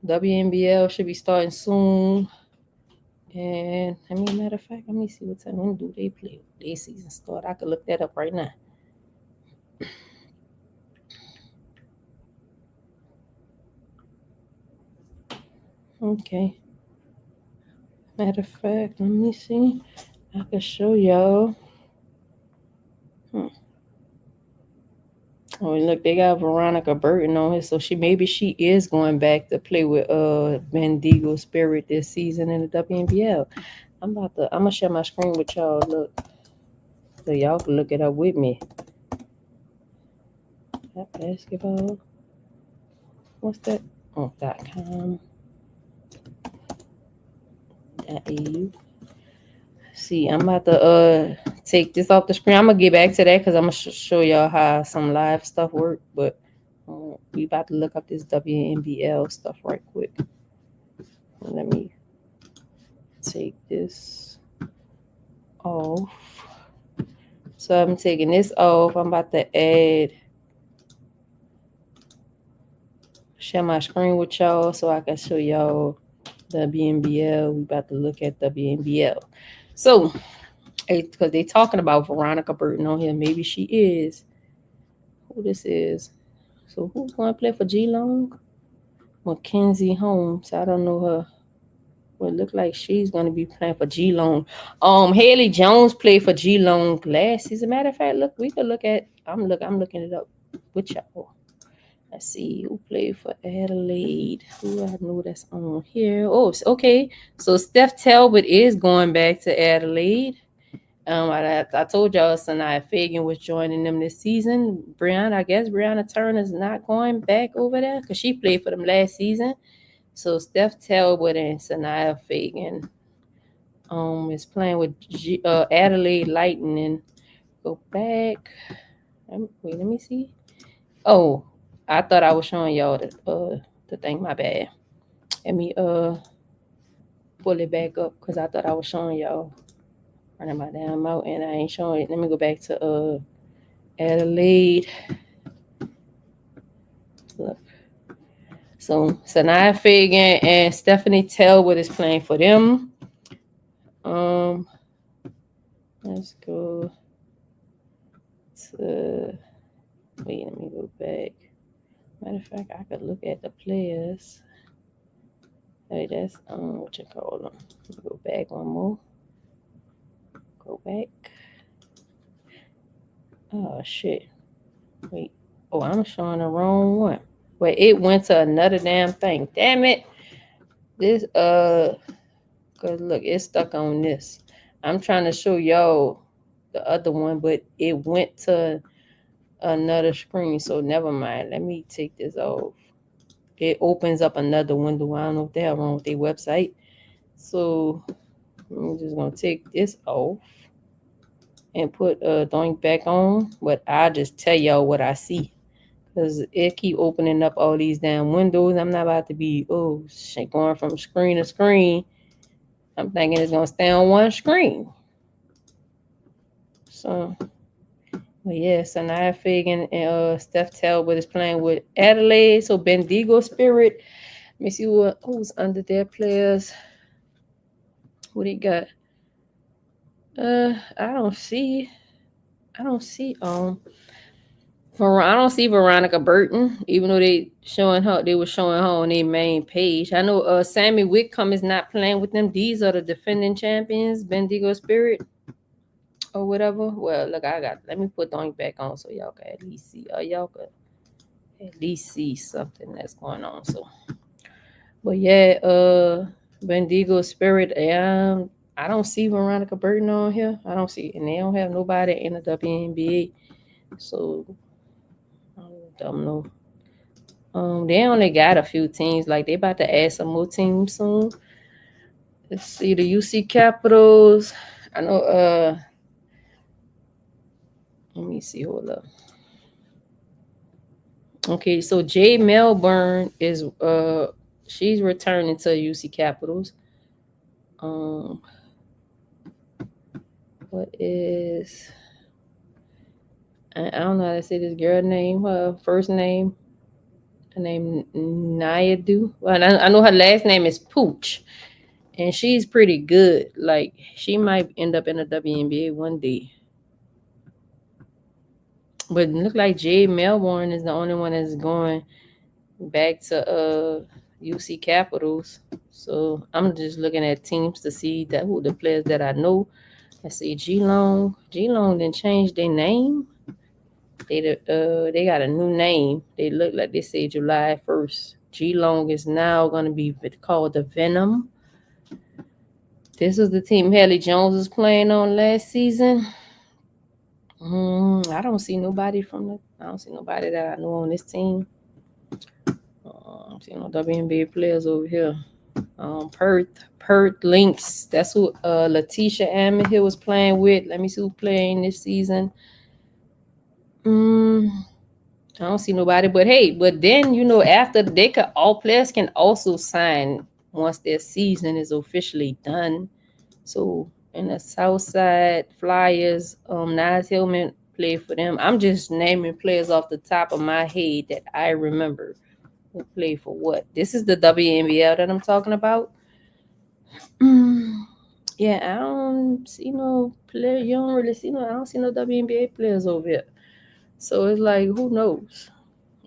WNBL should be starting soon. And I mean, matter of fact, let me see what time when do they play. Their season start. I could look that up right now. Okay. Matter of fact, let me see. I can show y'all. Oh, look, they got Veronica Burton on here, so she is going back to play with Bendigo Spirit this season in the WNBL. I'm gonna share my screen with y'all. Look, so y'all can look it up with me. That basketball. What's that? Oh, .com. .eu. See, I'm about to take this off the screen. I'm gonna get back to that because I'm gonna show y'all how some live stuff work. But we about to look up this WNBL stuff right quick. Let me take this off. So I'm taking this off. I'm about to share my screen with y'all so I can show y'all WNBL. We about to look at WNBL. So, because they talking about Veronica Burton on here. Maybe she is. Who this is. So who's going to play for Geelong? Mackenzie Holmes. I don't know her. Well, it look like she's going to be playing for Geelong. Haley Jones played for Geelong last season. Matter of fact, look, we could look at. I'm looking it up with y'all. Let's see who played for Adelaide. Who I know that's on here. Oh, okay. So Steph Talbot is going back to Adelaide. I told y'all Sanaya Fagan was joining them this season. I guess Brianna Turner's not going back over there because she played for them last season. So Steph Talbot and Sanaya Fagan is playing with Adelaide Lightning. Go back. Wait, let me see. Oh, I thought I was showing y'all the thing. My bad. Let me pull it back up because I thought I was showing y'all. Running my damn mouth and I ain't showing it. Let me go back to Adelaide. Look. So Sanaya Fagan and Stephanie Talbot is playing for them. Let's go to wait, let me go back. Matter of fact, I could look at the players. Hey, that's what you call them. Let me go back one more. Go back. Oh shit. Wait. Oh, I'm showing the wrong one. Wait, it went to another damn thing. Damn it. This cause look, it's stuck on this. I'm trying to show y'all the other one, but it went to another screen. So never mind. Let me take this off. It opens up another window. I don't know what the hell wrong with their website. So I'm just gonna take this off and put Doink back on. But I just tell y'all what I see. Because it keep opening up all these damn windows. I'm not about to be going from screen to screen. I'm thinking it's gonna stay on one screen. So but yeah, Sanaya Fagan and Steph Talbot is playing with Adelaide. So Bendigo Spirit. Let me see who's under their players. Who they got? I don't see I don't see Veronica Burton, even though they were showing her on their main page. I know Sammy Whitcomb is not playing with them. These are the defending champions, Bendigo Spirit or whatever. Well, look, let me put Doink back on so y'all can at least see. Y'all can at least see something that's going on. So, but yeah, Bendigo Spirit. I don't see Veronica Burton on here. I don't see, and they don't have nobody in the WNBA. So I don't know. They only got a few teams. Like they about to add some more teams soon. Let's see the UC Capitals. I know. Let me see. Hold up. Okay, so Jay Melbourne is she's returning to UC Capitals. What is? I don't know how to say this girl name. Her first name. Her name Nayadu. Well, I know her last name is Pooch. And she's pretty good. Like, she might end up in the WNBA one day. But it looks like Jade Melbourne is the only one that's going back to UC Capitals. So I'm just looking at teams to see who the players that I know. Let's see, Geelong. Geelong didn't change their name. They got a new name. They look like they say July 1st. Geelong is now going to be called the Venom. This was the team Haley Jones was playing on last season. I don't see nobody I don't see nobody that I know on this team. I don't see no WNBA players over here. Perth Lynx. That's who Letitia Amihill was playing with. Let me see who playing this season. I don't see nobody. But hey, but then after all players can also sign once their season is officially done. So in the Southside Flyers, Nas Hillman played for them. I'm just naming players off the top of my head that I remember who played for what. This is the WNBA that I'm talking about. Yeah, I don't see no player. You don't really see I don't see no WNBA players over here. So it's like, who knows?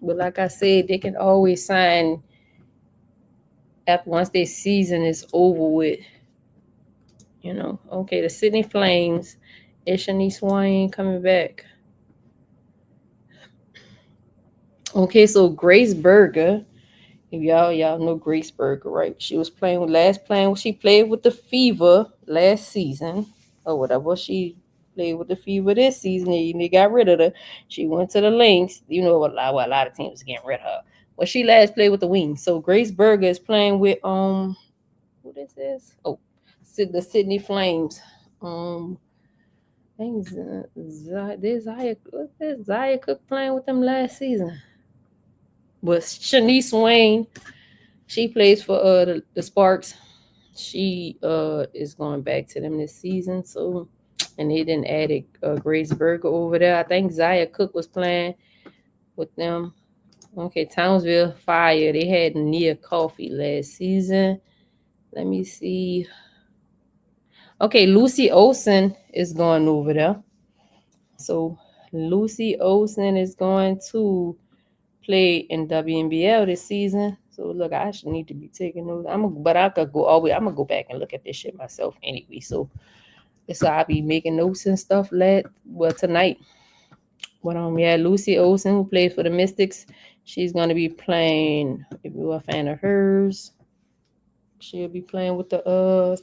But like I said, they can always sign after once their season is over with. Okay, the Sydney Flames. Is Shanice Swain coming back? Okay, so Grace Berger. If y'all know Grace Berger, right? She was she played with the Fever last season or whatever. She played with the Fever this season and they got rid of her. She went to the Lynx. A lot of teams getting rid of her. Well, she last played with the Wings. So Grace Berger is playing with who this is? Oh, the Sydney Flames. I think Zaya Cook playing with them last season. But Shanice Swain, she plays for the Sparks. She is going back to them this season. So, and they didn't add Grace Berger over there. I think Zaya Cook was playing with them. Okay, Townsville Fire. They had Nia Coffey last season. Let me see. Okay, Lucy Olsen is going over there. So Lucy Olsen is going to play in WNBL this season. So look, I should need to be taking notes. But I could go all the way. I'm gonna go back and look at this shit myself anyway. So I'll be making notes and stuff tonight. But Lucy Olsen, who plays for the Mystics, she's gonna be playing. If you're a fan of hers, she'll be playing with the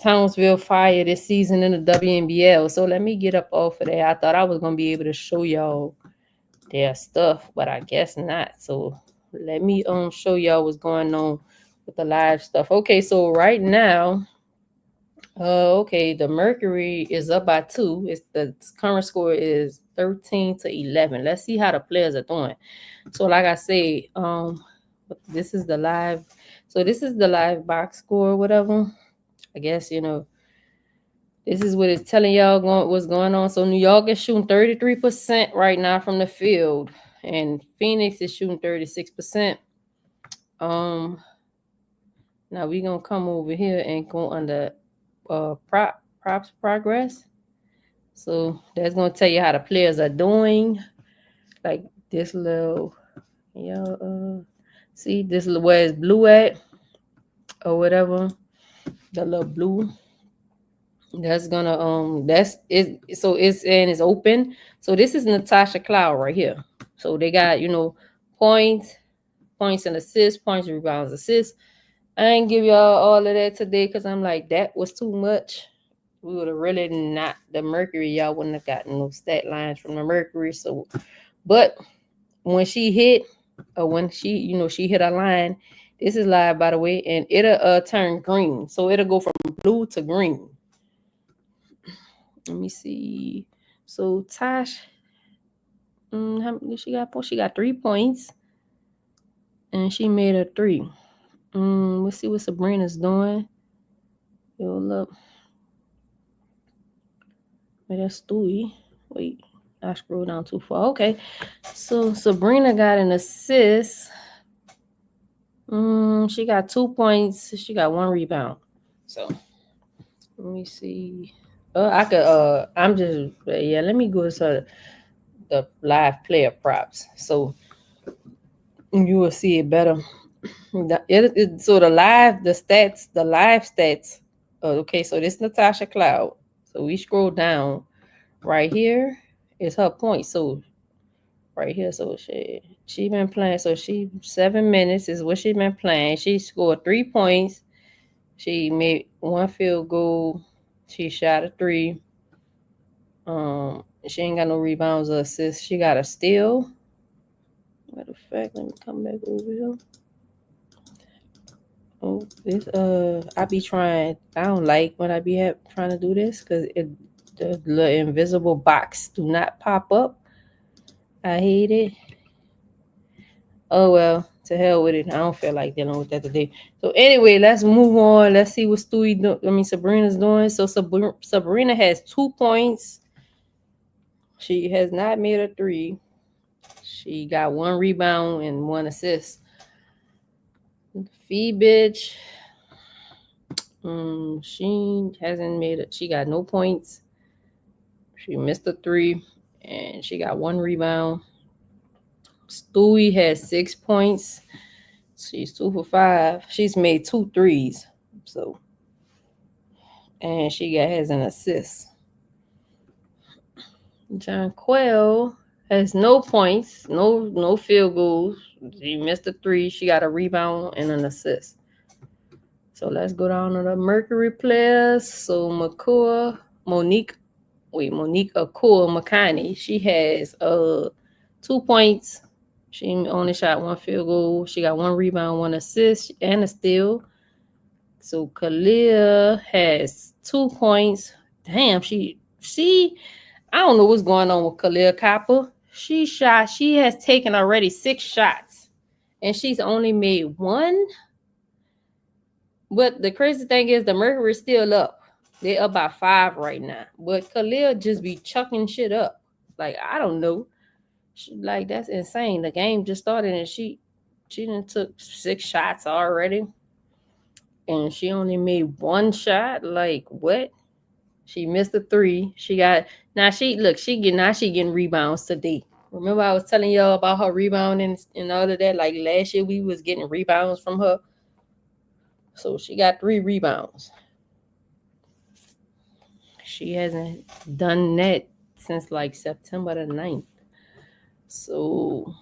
Townsville Fire this season in the WNBL. So let me get up off of that. I thought I was gonna be able to show y'all their stuff, but I guess not. So let me show y'all what's going on with the live stuff. Okay, so right now, the Mercury is up by 2. The current score is 13-11. Let's see how the players are doing. So like I say, this is the live. So this is the live box score or whatever. I guess this is what it's telling y'all what's going on. So New York is shooting 33% right now from the field, and Phoenix is shooting 36%. Now we're gonna come over here and go under props progress. So that's gonna tell you how the players are doing. Like this little, see this little where it's blue at or whatever. The little blue. That's gonna that's it. So it's open. So this is Natasha Cloud right here. So they got points and assists, points, rebounds, assists. I ain't give y'all all of that today because I'm like, that was too much. We would have really not the Mercury. Y'all wouldn't have gotten no stat lines from the Mercury. So, but when she hit, or when she hit a line, this is live by the way, and it'll turn green. So it'll go from blue to green. Let me see. So Tash, how many she got? She got 3 points, and she made a 3. Let's see what Sabrina's doing. Yo, look. Wait, that's Stewie. Wait, I scrolled down too far. Okay, so Sabrina got an assist. She got 2 points. She got 1 rebound. So let me see. Let me go to the live player props. So you will see it better. So the live stats. Okay, so this is Natasha Cloud. So we scroll down. Right here is her point. So right here, so she been playing. So 7 minutes is what she been playing. She scored 3 points. She made 1 field goal. She shot a 3. She ain't got no rebounds or assists. She got a steal. Matter of fact, let me come back over here. Oh, this I be trying. I don't like when I be trying to do this because the invisible box do not pop up. I hate it. Oh well, to hell with it. I don't feel like dealing with that today. So anyway, let's move on. Let's see what Sabrina's doing. So Sabrina has 2 points. She has not made a 3. She got 1 rebound and 1 assist. Fee bitch. She hasn't made it. She got no points. She missed a 3 and she got 1 rebound. Stewie has 6 points. She's 2 for 5. She's made 2 threes. So, and she has an assist. Jonquel has no points, no field goals. She missed a 3. She got a rebound and an assist. So let's go down to the Mercury players. So Monique Akua Makani. She has 2 points. She only shot 1 field goal. She got 1 rebound, 1 assist, and a steal. So Kalia has 2 points. Damn, she I don't know what's going on with Kalia Copper. She has taken already 6 shots, and she's only made 1. But the crazy thing is the Mercury's still up. They're up by 5 right now. But Khalil just be chucking shit up. Like, I don't know. That's insane. The game just started and she done took 6 shots already. And she only made 1 shot. Like, what? She missed a 3. She getting rebounds today. Remember I was telling y'all about her rebounding and all of that? Like last year we was getting rebounds from her. So she got 3 rebounds. She hasn't done that since like September the 9th. So,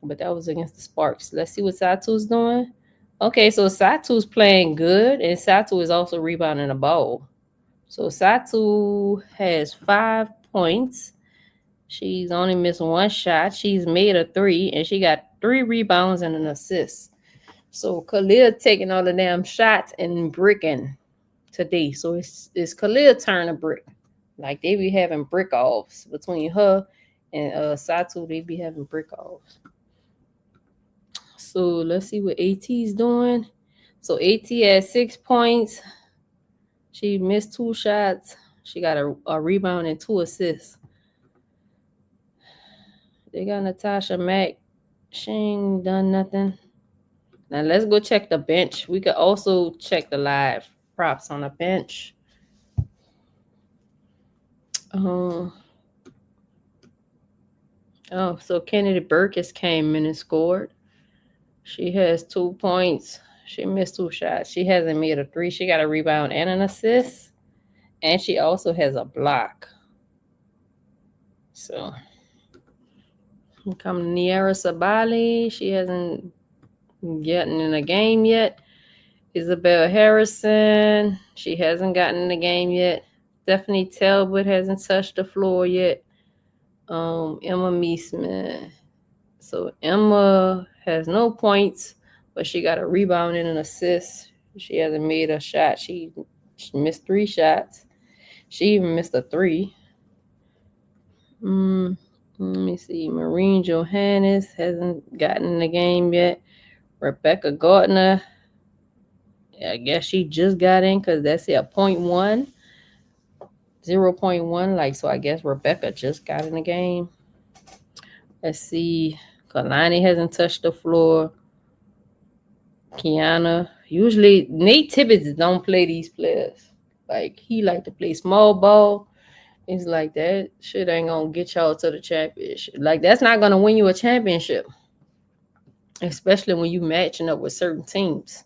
but that was against the Sparks. Let's see what Satu's doing. Okay, so Satu's playing good, and Satu is also rebounding the ball. So Satu has 5 points. She's only missed 1 shot. She's made a 3, and she got 3 rebounds and an assist. So Khalil taking all the damn shots and bricking today. So it's Khalil's turn to brick. Like they be having brick offs between her and Satu. They be having brick offs. So let's see what AT's doing. So AT has 6 points. She missed 2 shots. She got a rebound and 2 assists. They got Natasha Mack. She ain't done nothing. Now let's go check the bench. We could also check the live props on the bench. So Kennedy Burkes came in and scored. She has 2 points. She missed 2 shots. She hasn't made a 3. She got a rebound and an assist. And she also has a block. So come Niera Sabali. She hasn't gotten in a game yet. Isabel Harrison. She hasn't gotten in the game yet. Stephanie Talbot hasn't touched the floor yet. Emma Meesman. So Emma has no points, but she got a rebound and an assist. She hasn't made a shot. She missed 3 shots. She even missed a 3. Let me see. Maureen Johannes hasn't gotten in the game yet. Rebecca Gardner. I guess she just got in because that's a 0.1. 0.1. Like, so I guess Rebecca just got in the game. Let's see. Kalani hasn't touched the floor. Kiana. Usually, Nate Tibbetts don't play these players. Like, he like to play small ball. It's like that shit ain't gonna get y'all to the championship. Like, that's not gonna win you a championship. Especially when you matching up with certain teams.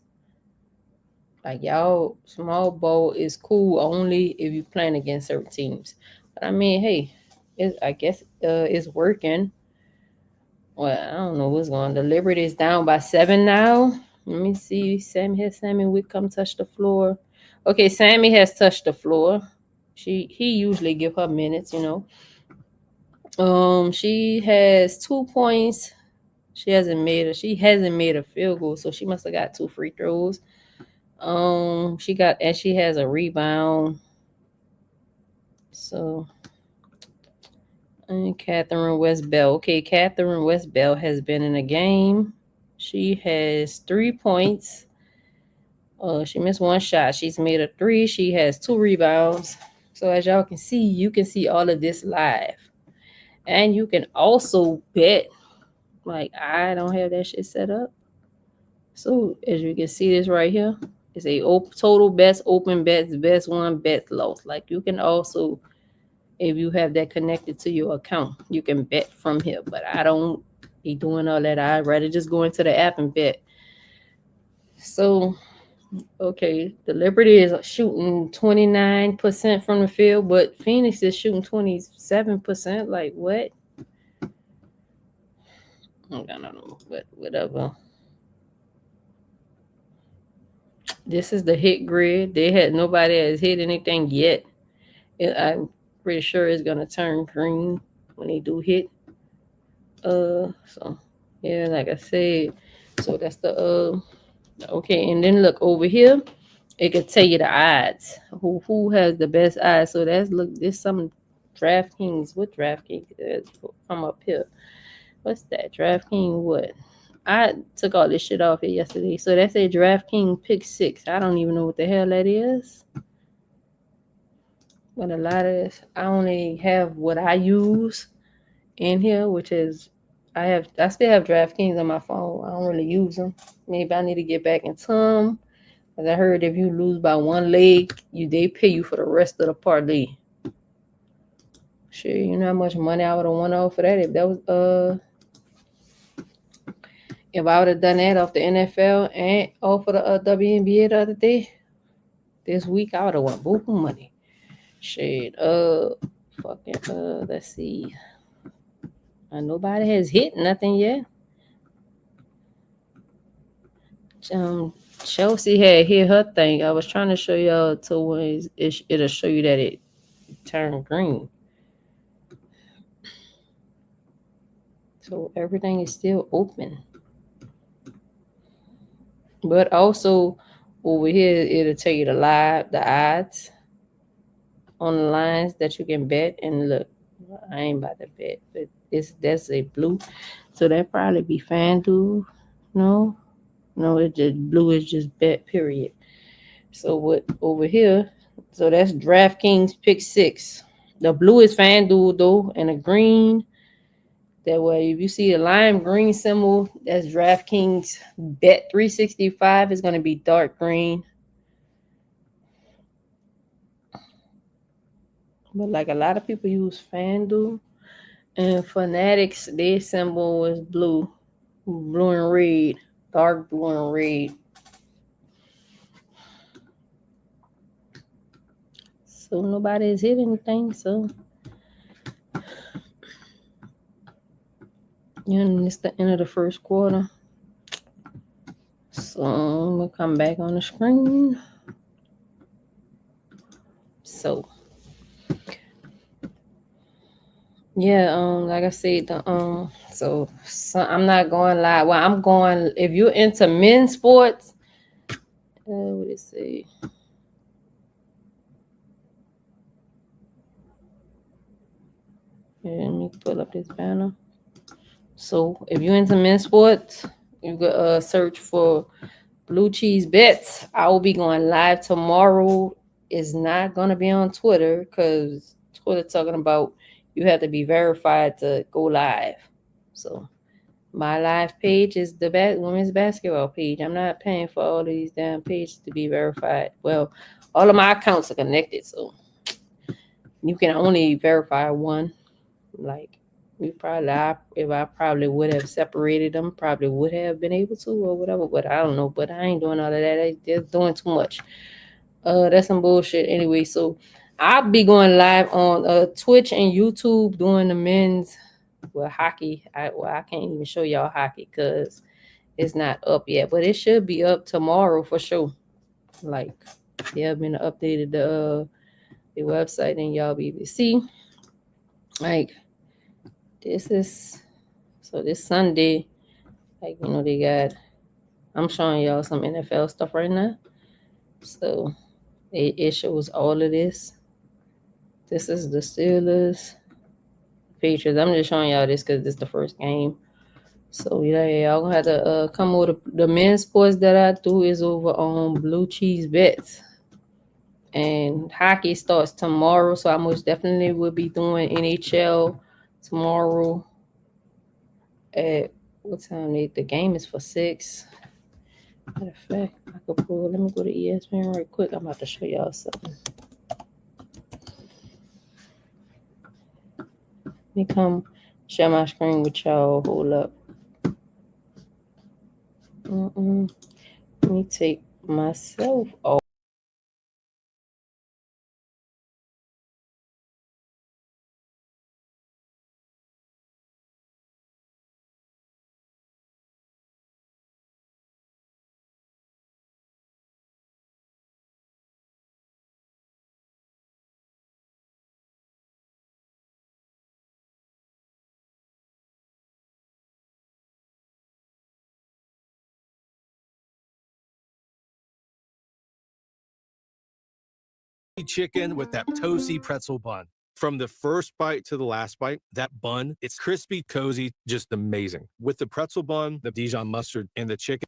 Like, y'all, small ball is cool only if you playing against certain teams. But I mean, hey, I guess it's working. Well, I don't know what's going on. The Liberty is down by 7 now. Let me see. Sammy Whitcomb touched the floor. Okay, Sammy has touched the floor. He usually give her minutes, you know. She has 2 points. She hasn't made a field goal, so she must have got 2 free throws. She has a rebound. So, and Catherine Westbell. Okay, Catherine Westbell has been in a game. She has 3 points. She missed 1 shot. She's made a 3. She has 2 rebounds. So as y'all can see, you can see all of this live. And you can also bet. Like, I don't have that shit set up. So as you can see this right here, it's a total bets, open bets, best one, bets lost. Like, you can also, if you have that connected to your account, you can bet from here. But I don't be doing all that. I'd rather just go into the app and bet. So, okay, the Liberty is shooting 29% from the field, but Phoenix is shooting 27%. Like, what? I don't know, but whatever. This is the hit grid. Nobody has hit anything yet. I'm pretty sure it's gonna turn green when they do hit. So yeah, like I said, so that's the okay, and then look over here, it could tell you the odds. Who has the best odds? So this some DraftKings. What DraftKings come up here? What's that? DraftKings what? I took all this shit off here yesterday. So that's a DraftKings pick 6. I don't even know what the hell that is. But a lot of this, I only have what I use in here, which is I still have DraftKings on my phone. I don't really use them. Maybe I need to get back into them. Cause I heard if you lose by 1 leg, they pay you for the rest of the parlay. Shit, you know how much money I would have won off for that if I would have done that off the NFL and off of the WNBA the other day. This week I would have won both money. Shit, let's see. Nobody has hit nothing yet. Chelsea had hit her thing. I was trying to show y'all to when it'll show you that it turned green. So everything is still open. But also over here, it'll tell you the odds on the lines that you can bet. And look, I ain't about to bet, but that's a blue. So that probably be FanDuel. No, it's just blue is just bet, period. So what over here, so that's DraftKings pick 6. The blue is FanDuel though, and the green, that way if you see a lime green symbol, that's DraftKings bet 365 is going to be dark green. But like a lot of people use FanDuel, and Fanatics, their symbol is blue and red, dark blue and red. So nobody has hit anything. So it's the end of the first quarter. So I'm gonna come back on the screen. So yeah, like I said, so I'm not going live. Well, I'm going. If you're into men's sports, what did it say? Yeah, let me pull up this banner. So if you're into men's sports, you could search for Blue Cheese Bets. I will be going live tomorrow. It's not gonna be on Twitter because Twitter talking about you have to be verified to go live. So my live page is the women's basketball page. I'm not paying for all these damn pages to be verified. Well, all of my accounts are connected, so you can only verify one. Like if I probably would have separated them, probably would have been able to or whatever, but I don't know. But I ain't doing all of that. They're doing too much. That's some bullshit anyway. So I'll be going live on Twitch and YouTube doing the men's hockey. I can't even show y'all hockey because it's not up yet, but it should be up tomorrow for sure. Like they have been updated the website and y'all be able to see. Like This Sunday, like they got. I'm showing y'all some NFL stuff right now. So it shows all of this. This is the Steelers, Patriots. I'm just showing y'all this because this is the first game. So yeah, y'all gonna have to come over. The men's sports that I do is over on Blue Cheese Bets. And hockey starts tomorrow, so I most definitely will be doing NHL tomorrow at what time? The game is for 6. Matter of fact, I could pull. Let me go to ESPN right quick. I'm about to show y'all something. Let me come share my screen with y'all. Hold up. Let me take myself off. Chicken with that toasty pretzel bun. From the first bite to the last bite, that bun, it's crispy, cozy, just amazing. With the pretzel bun, the Dijon mustard, and the chicken.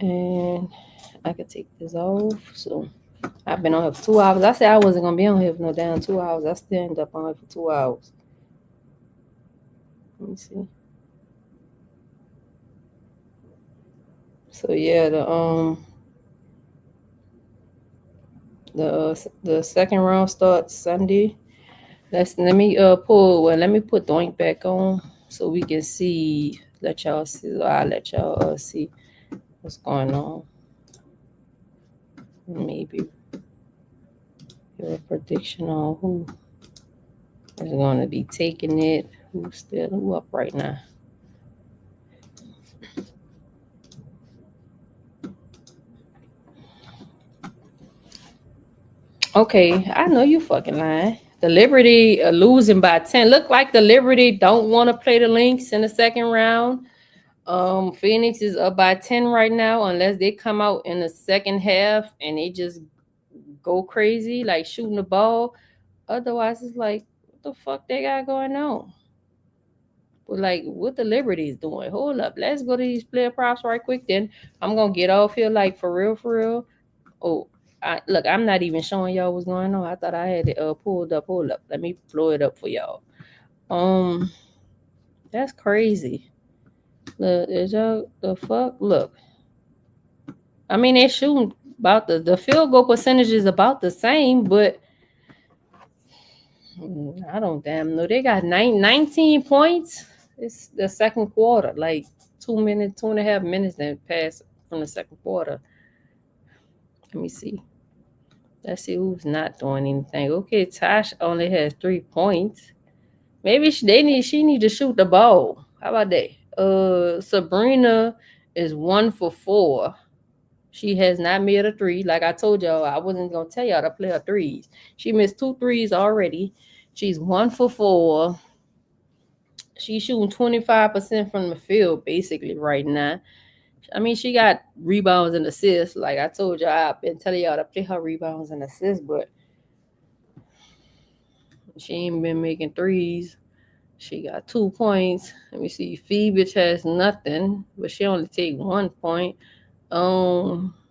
And I could take this off. So I've been on here for 2 hours. I said I wasn't gonna be on here for no damn 2 hours. I still end up on here for 2 hours. Let me see. So yeah, the second round starts Sunday. Let me put Doink back on so we can see. Let y'all see. I'll let y'all see what's going on. Maybe give a prediction on who is going to be taking it. Who up right now? Okay, I know you fucking lying. The Liberty losing by 10. Look like the Liberty don't want to play the Lynx in the second round. Phoenix is up by 10 right now, unless they come out in the second half and they just go crazy, like shooting the ball. Otherwise, it's like, what the fuck they got going on? But like, what the Liberty is doing? Hold up, let's go to these player props right quick. Then I'm gonna get off here, like for real. Oh, look, I'm not even showing y'all what's going on. I thought I had it pulled up. Hold up, let me blow it up for y'all. That's crazy. Look, is y'all the fuck? Look, I mean, they're shooting about the field goal percentage is about the same, but I don't damn know. They got 19 points. It's the second quarter, like 2.5 minutes that passed from the second quarter. Let me see. Let's see who's not doing anything. Okay, Tosh only has 3 points. Maybe she need to shoot the ball. How about that? Sabrina is 1 for 4. She has not made a 3. Like I told y'all, I wasn't gonna tell y'all to play her 3s. She missed 2 3s already. She's 1 for 4. She's shooting 25% from the field basically right now. I mean, she got rebounds and assists. Like I told y'all, I've been telling y'all to play her rebounds and assists, but she ain't been making 3s. She got 2 points. Let me see. Phoebe has nothing, but she only take 1 point. Stewie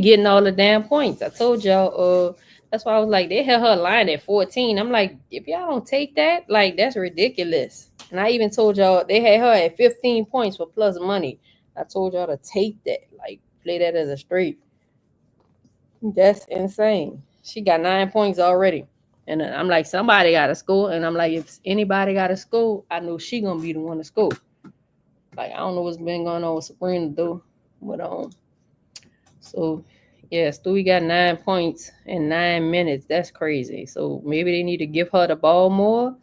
getting all the damn points. I told y'all. That's why I was like, they had her line at 14. I'm like, if y'all don't take that, like that's ridiculous. And I even told y'all they had her at 15 points for plus money. I told y'all to take that, like play that as a straight. That's insane. She got 9 points already. And I'm like, somebody got to score. And I'm like, if anybody got to score, I know she gonna be the one to score. Like, I don't know what's been going on with Sabrina though. But so yeah, Stewie got 9 points in 9 minutes. That's crazy. So maybe they need to give her the ball more.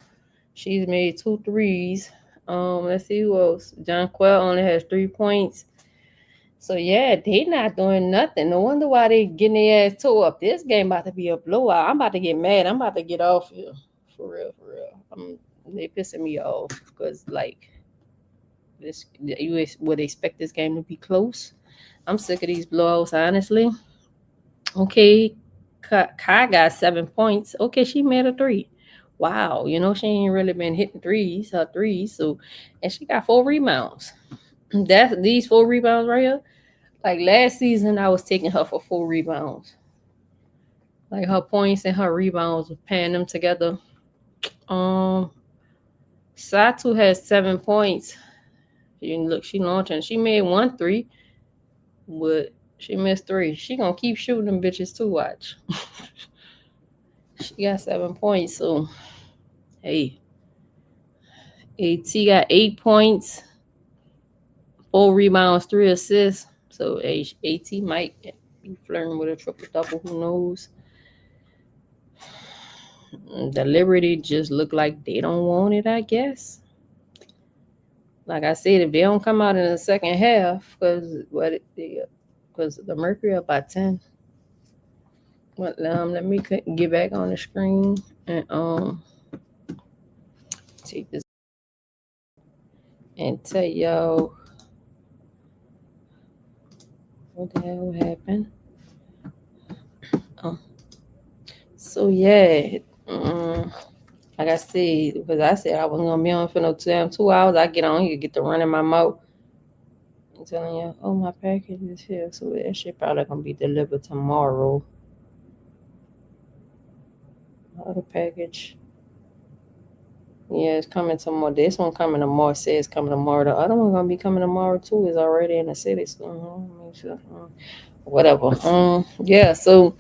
She's made 2 3s. Let's see who else. John Quell only has 3 points. So yeah, they not doing nothing. No wonder why they getting their ass tore up. This game about to be a blowout. I'm about to get mad. I'm about to get off here. For real. They pissing me off because like this, you would expect this game to be close. I'm sick of these blowouts, honestly. Okay, Kai got 7 points. Okay, she made a 3. Wow, she ain't really been hitting her threes. So, and she got 4 rebounds. That's these 4 rebounds right here. Like last season, I was taking her for 4 rebounds. Like her points and her rebounds, paying them together. Satu has 7 points. She launching. She made 1 3, but she missed 3. She gonna keep shooting them bitches too. Watch. She got 7 points. So, hey, AT got 8 points, 4 rebounds, 3 assists. So AT might be flirting with a triple double. Who knows? The Liberty just look like they don't want it, I guess. Like I said, if they don't come out in the second half, because the Mercury up by 10. But let me get back on the screen and take this and tell y'all what the hell happened. So yeah, like I said, because I said I wasn't gonna be on for no damn 2 hours. I get on here, get to running my mouth. telling you, oh, my package is here. So that shit probably gonna be delivered tomorrow. Other package. Yeah, it's coming tomorrow. This one coming tomorrow. Says coming tomorrow. The other one gonna be coming tomorrow too. It's already in the city. So make sure. Whatever. Yeah. So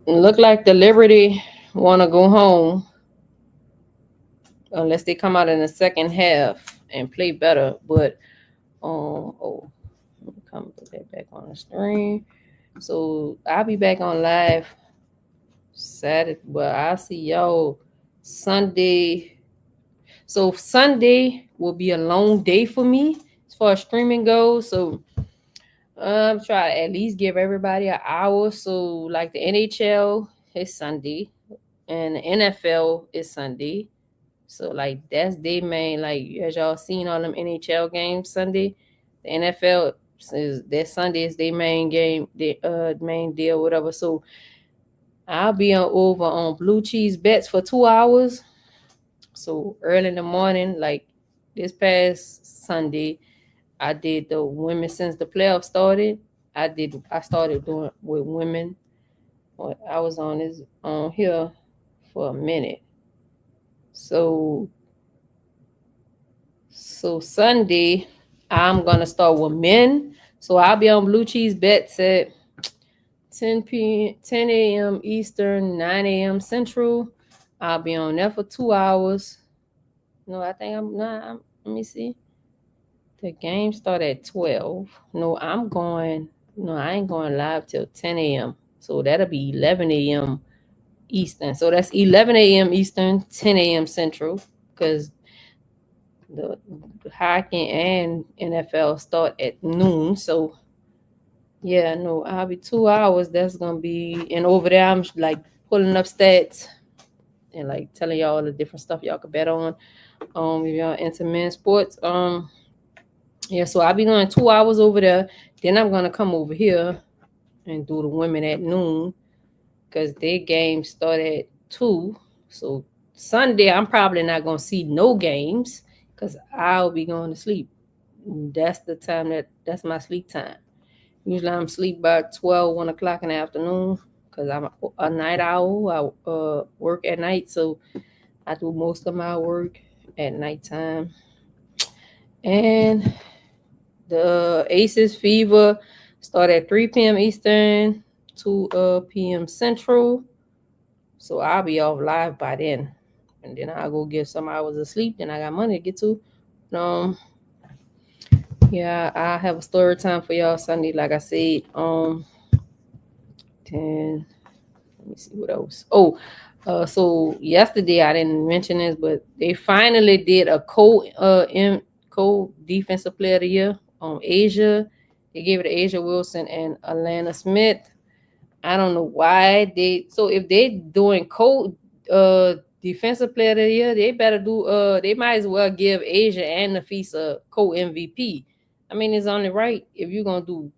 look like the Liberty wanna go home unless they come out in the second half and play better. But let me come put that back on the screen. So I'll be back on live Saturday, but I'll see y'all Sunday. So Sunday will be a long day for me as far as streaming goes. So try to at least give everybody an hour. So like the NHL is Sunday and the NFL is Sunday. So like that's their main, like as y'all seen all them NHL games Sunday. The NFL is that Sunday is their main game, the main deal, whatever. So I'll be over on Blue Cheese Bets for 2 hours. So early in the morning, like this past Sunday, I did the women since the playoffs started. I started doing with women. I was on here for a minute. So Sunday, I'm gonna start with men. So I'll be on Blue Cheese Bets at 10 a.m. Eastern, 9 a.m. Central. I'll be on there for 2 hours. No, I think I'm not. Let me see. The game start at 12. No, I ain't going live till 10 a.m. So that'll be 11 a.m. Eastern. So that's 11 a.m. Eastern, 10 a.m. Central, because the hockey and NFL start at noon. So yeah, no, I'll be 2 hours. That's gonna be, and over there I'm like pulling up stats and like telling y'all the different stuff y'all could bet on. If y'all into men's sports. Yeah, so I'll be going 2 hours over there. Then I'm gonna come over here and do the women at noon because their games start at 2. So Sunday I'm probably not gonna see no games because I'll be going to sleep. That's the time that's my sleep time. Usually I'm asleep by 12, 1 o'clock in the afternoon because I'm a night owl. I work at night, so I do most of my work at nighttime. And the Aces Fever start at 3 p.m. Eastern, 2 p.m. Central. So I'll be off live by then. And then I'll go get some hours of sleep. Then I got money to get to. Yeah, I have a story time for y'all Sunday, like I said. 10. Let me see what else. So yesterday I didn't mention this, but they finally did a co-defensive player of the year on Asia. They gave it to Asia Wilson and Alana Smith. I don't know why so if they doing defensive player of the year, they better do they might as well give Asia and Nafisa co-MVP. I mean, it's only right. If you're gonna do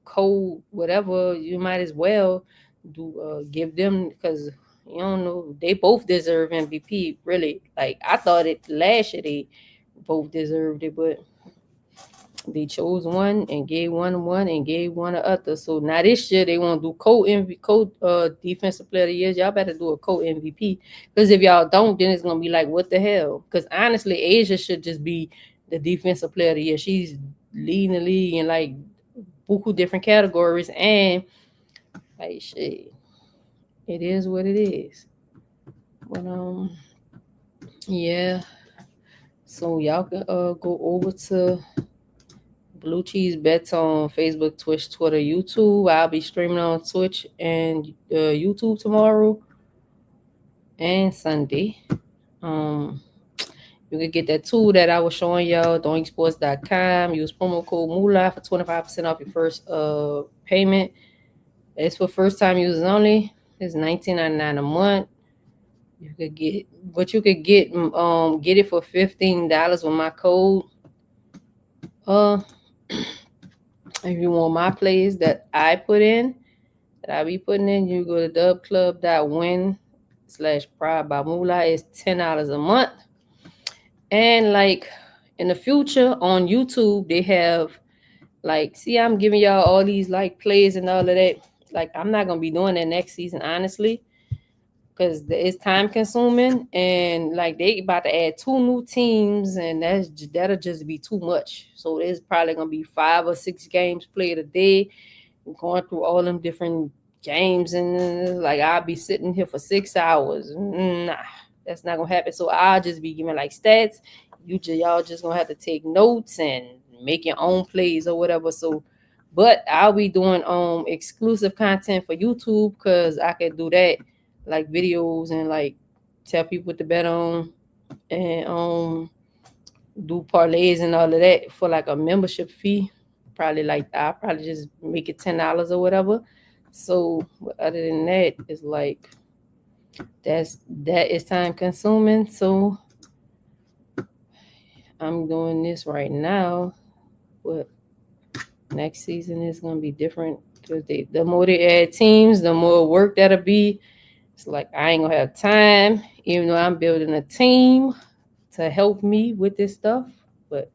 whatever, you might as well do give them, because you don't know, they both deserve MVP, really. Like I thought it last year they both deserved it, but they chose one and gave one and gave one the other. So now this year they want to do defensive player of the year. Y'all better do a co-MVP, because if y'all don't, then it's gonna be like, what the hell? Because honestly, Asia should just be the defensive player of the year. She's leading the league in like buku different categories, and like shit, it is what it is. But yeah. So y'all can go over to Blue Cheese Bets on Facebook, Twitch, Twitter, YouTube. I'll be streaming on Twitch and YouTube tomorrow and Sunday. You can get that tool that I was showing y'all, doinksports.com. Use promo code Moolah for 25% off your first payment. It's for first time users only. It's $19.99 a month. You could get it for $15 with my code. If you want my plays that I put in, that I be putting in, you go to dubclub.win /prodbymoolah. It's $10 a month. And like in the future on YouTube, they have Like, see, I'm giving y'all all these like plays and all of that. Like, I'm not gonna be doing that next season, honestly, because it's time consuming, and like they about to add 2 new teams, and that'll just be too much. So there's probably gonna be 5 or 6 games played a day, going through all them different games, and like I'll be sitting here for 6 hours. Nah, that's not gonna happen. So I'll just be giving like stats. Y'all just gonna have to take notes and make your own plays or whatever. So, but I'll be doing exclusive content for YouTube because I can do that, like videos and like tell people what to bet on, and do parlays and all of that for like a membership fee. Probably like I'll probably just make it $10 or whatever. So other than that, it's like that is time consuming. So I'm doing this right now, but next season is gonna be different because the more they add teams, the more work that'll be. It's like I ain't gonna have time, even though I'm building a team to help me with this stuff. But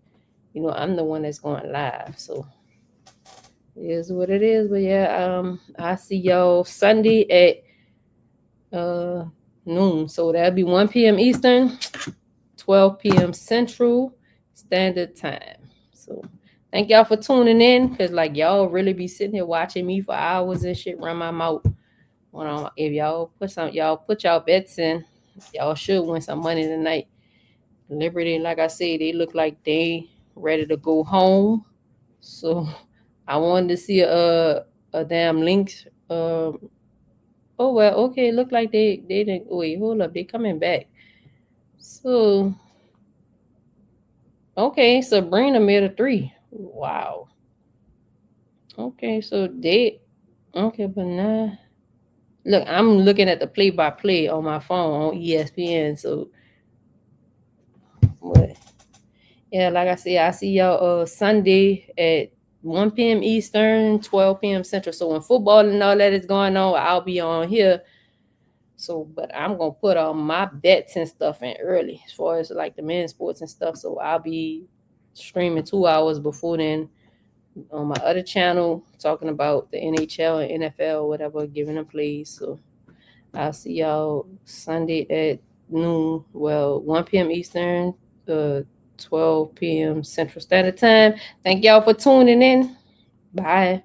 I'm the one that's going live, so it is what it is. But yeah, I see y'all Sunday at noon. So that'll be 1 p.m. Eastern, 12 p.m. Central Standard Time. So thank y'all for tuning in, because like y'all really be sitting here watching me for hours and shit run my mouth. If y'all put y'all bets in, y'all should win some money tonight. Liberty, like I said, they look like they ready to go home. So I wanted to see a damn link. Oh well, okay. Look like they didn't. Wait, hold up. They coming back. So okay, Sabrina made a 3. Wow. Okay, so they okay, but now look, I'm looking at the play-by-play on my phone on ESPN. So what? Yeah, like I said, I see y'all Sunday at 1 p.m. Eastern, 12 p.m. Central. So when football and all that is going on, I'll be on here. So, but I'm gonna put all my bets and stuff in early, as far as like the men's sports and stuff. So I'll be streaming 2 hours before then on my other channel, talking about the NHL and NFL, whatever, giving them plays. So I'll see y'all Sunday at noon. Well, 1 p.m. Eastern, 12 p.m. Central Standard Time. Thank y'all for tuning in. Bye.